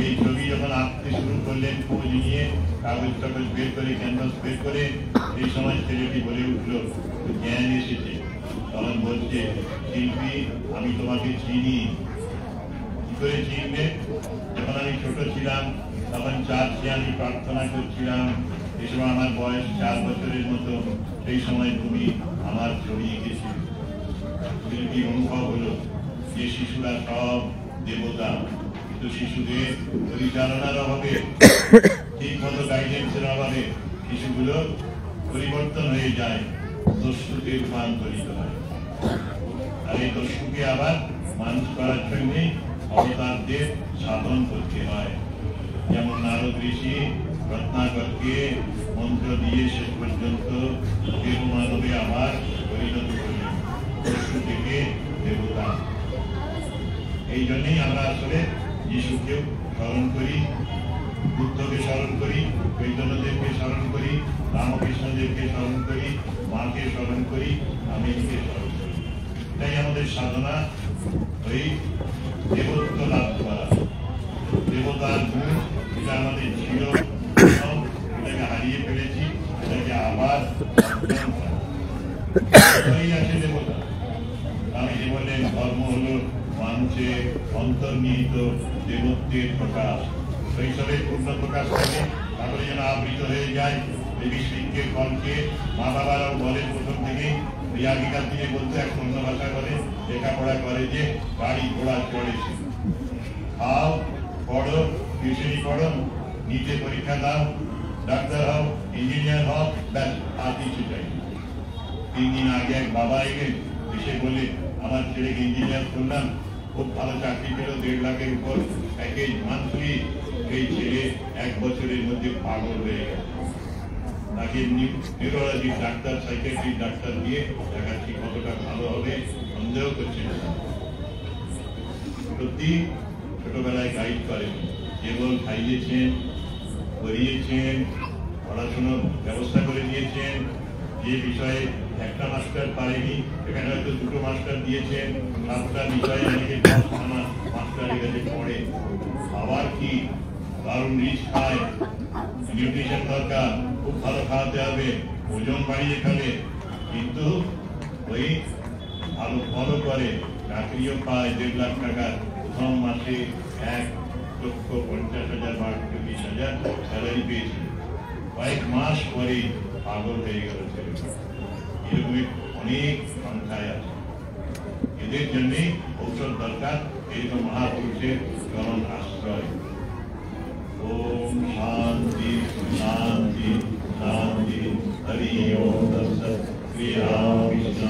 এই ছবি যখন আঁকতে শুরু করলেন, খোঁজ নিয়ে কাগজ টাগজ বের করে, ক্যানভাস বের করে, এই সময় ছেলেটি বলে উঠল, জ্ঞান এসেছে। তখন বলছে, শিল্পী আমি তোমাকে চিনি। কি করে চিনবে? যখন আমি ছোট ছিলাম তখন চার্চে আমি প্রার্থনা করছিলাম, এই সময় আমার বয়স 4 বছরের মতো, সেই সময় তুমি আমার ছবি এঁকেছিলে। শিল্পী অনুভব হলো যে শিশুরা সব দেবতা, কিন্তু শিশুদের পরিচালনার অভাবে, ঠিক মতো গাইডেন্সের অভাবে শিশুগুলো পরিবর্তন হয়ে যায়, দস্যুতে রূপান্তরিত হয়। আর এই দস্যুকে আবার মানুষ করার জন্যে অবতারদের সাধন করতে হয়। যেমন নারদ ঋষি রত্নাকরকে মন্ত্র দিয়ে শেষ পর্যন্ত দেব মানবে আবার পরিণত করলেন, দস্যু থেকে দেবতা। এই জন্যই আমরা আসলে যিশুকেও স্মরণ করি, বুদ্ধকে স্মরণ করি, চৈতন্যদেবকে স্মরণ করি, রামকৃষ্ণদেবকে স্মরণ করি, মাকে স্মরণ করি, আমিকে স্মরণ করি। এটাই আমাদের সাধনা, ওই দেবত্ব লাভ করা, দেবতার গুণ, এটা আমাদের ছিল, এটাকে হারিয়ে ফেলেছি, এটাকে আবার আছে দেবতা। আমি যে বললেন ধর্ম হলো মানুষের অন্তর্নিহিত দেবত্বের প্রকাশ, শৈশবের পূর্ণ প্রকাশ থাকে, তারপরে যেন আবৃত হয়ে যায় দেবী শ্রীকে ফলকে। মা বাবারাও বলেন প্রথম থেকেই, ওই আগেকার দিনে বলতে এক অন্য ভাষা করে, লেখাপড়া করে যে গাড়ি ঘোড়া চড়েছে, খাও, পড়ো, টিউশনি পড়ো, নিচে পরীক্ষা দাও, ডাক্তার হও, ইঞ্জিনিয়ার হও, ব্যাস আর কিছু চাই। 3 দিন আগে এক বাবা এলেন, এসে বলে আমার ছেলেকে ইঞ্জিনিয়ার করলাম, ও খুব ভালো চাকরি পেল, 1.5 লাখের উপর প্যাকেজ মান্থলি। এই ছেলে 1 বছরের মধ্যে পাগল হয়ে গেল। তাকে নিউরোলজি ডাক্তার, সাইকিয়াট্রিক ডাক্তার দিয়ে দেখাচ্ছি কতটা ভালো হবে, সন্দেহ করছে না। সত্যি ছোটবেলায় গাইড করেন, কেবল খাইয়েছেন, করিয়েছেন, পড়াশোনার ব্যবস্থা করে দিয়েছেন। যে বিষয়ে একটা মাস্টার পারেনি সেখানে হয়তো 2টো মাস্টার দিয়েছেন। 7টা বিষয়ে অনেকে 10খানা মাস্টারের কাছে পড়ে। আবার কি দারুণ রিচ খায়, নিউট্রিশন দরকার, খুব ভালো খাওয়াতে হবে, ওজন বাড়িয়ে ফেলে, কিন্তু ওই ভালো ফলো করে, চাকরিও পায়। 1.5 লাখ টাকার প্রথম মাসে 1,50,000 বা 20,000 স্যালারি পেয়েছিল। কয়েক মাস পরে পাগল হয়ে গেল ছেলেটা। এরকম অনেক সংখ্যায় আছে। এদের জন্য ঔষধ দরকার, এরকম মহাপুরুষের চরণ আশ্রয়। ওম শান্তি শান্তি শান্তি। হরি ওম তৎসৎ। শ্রী রামকৃষ্ণ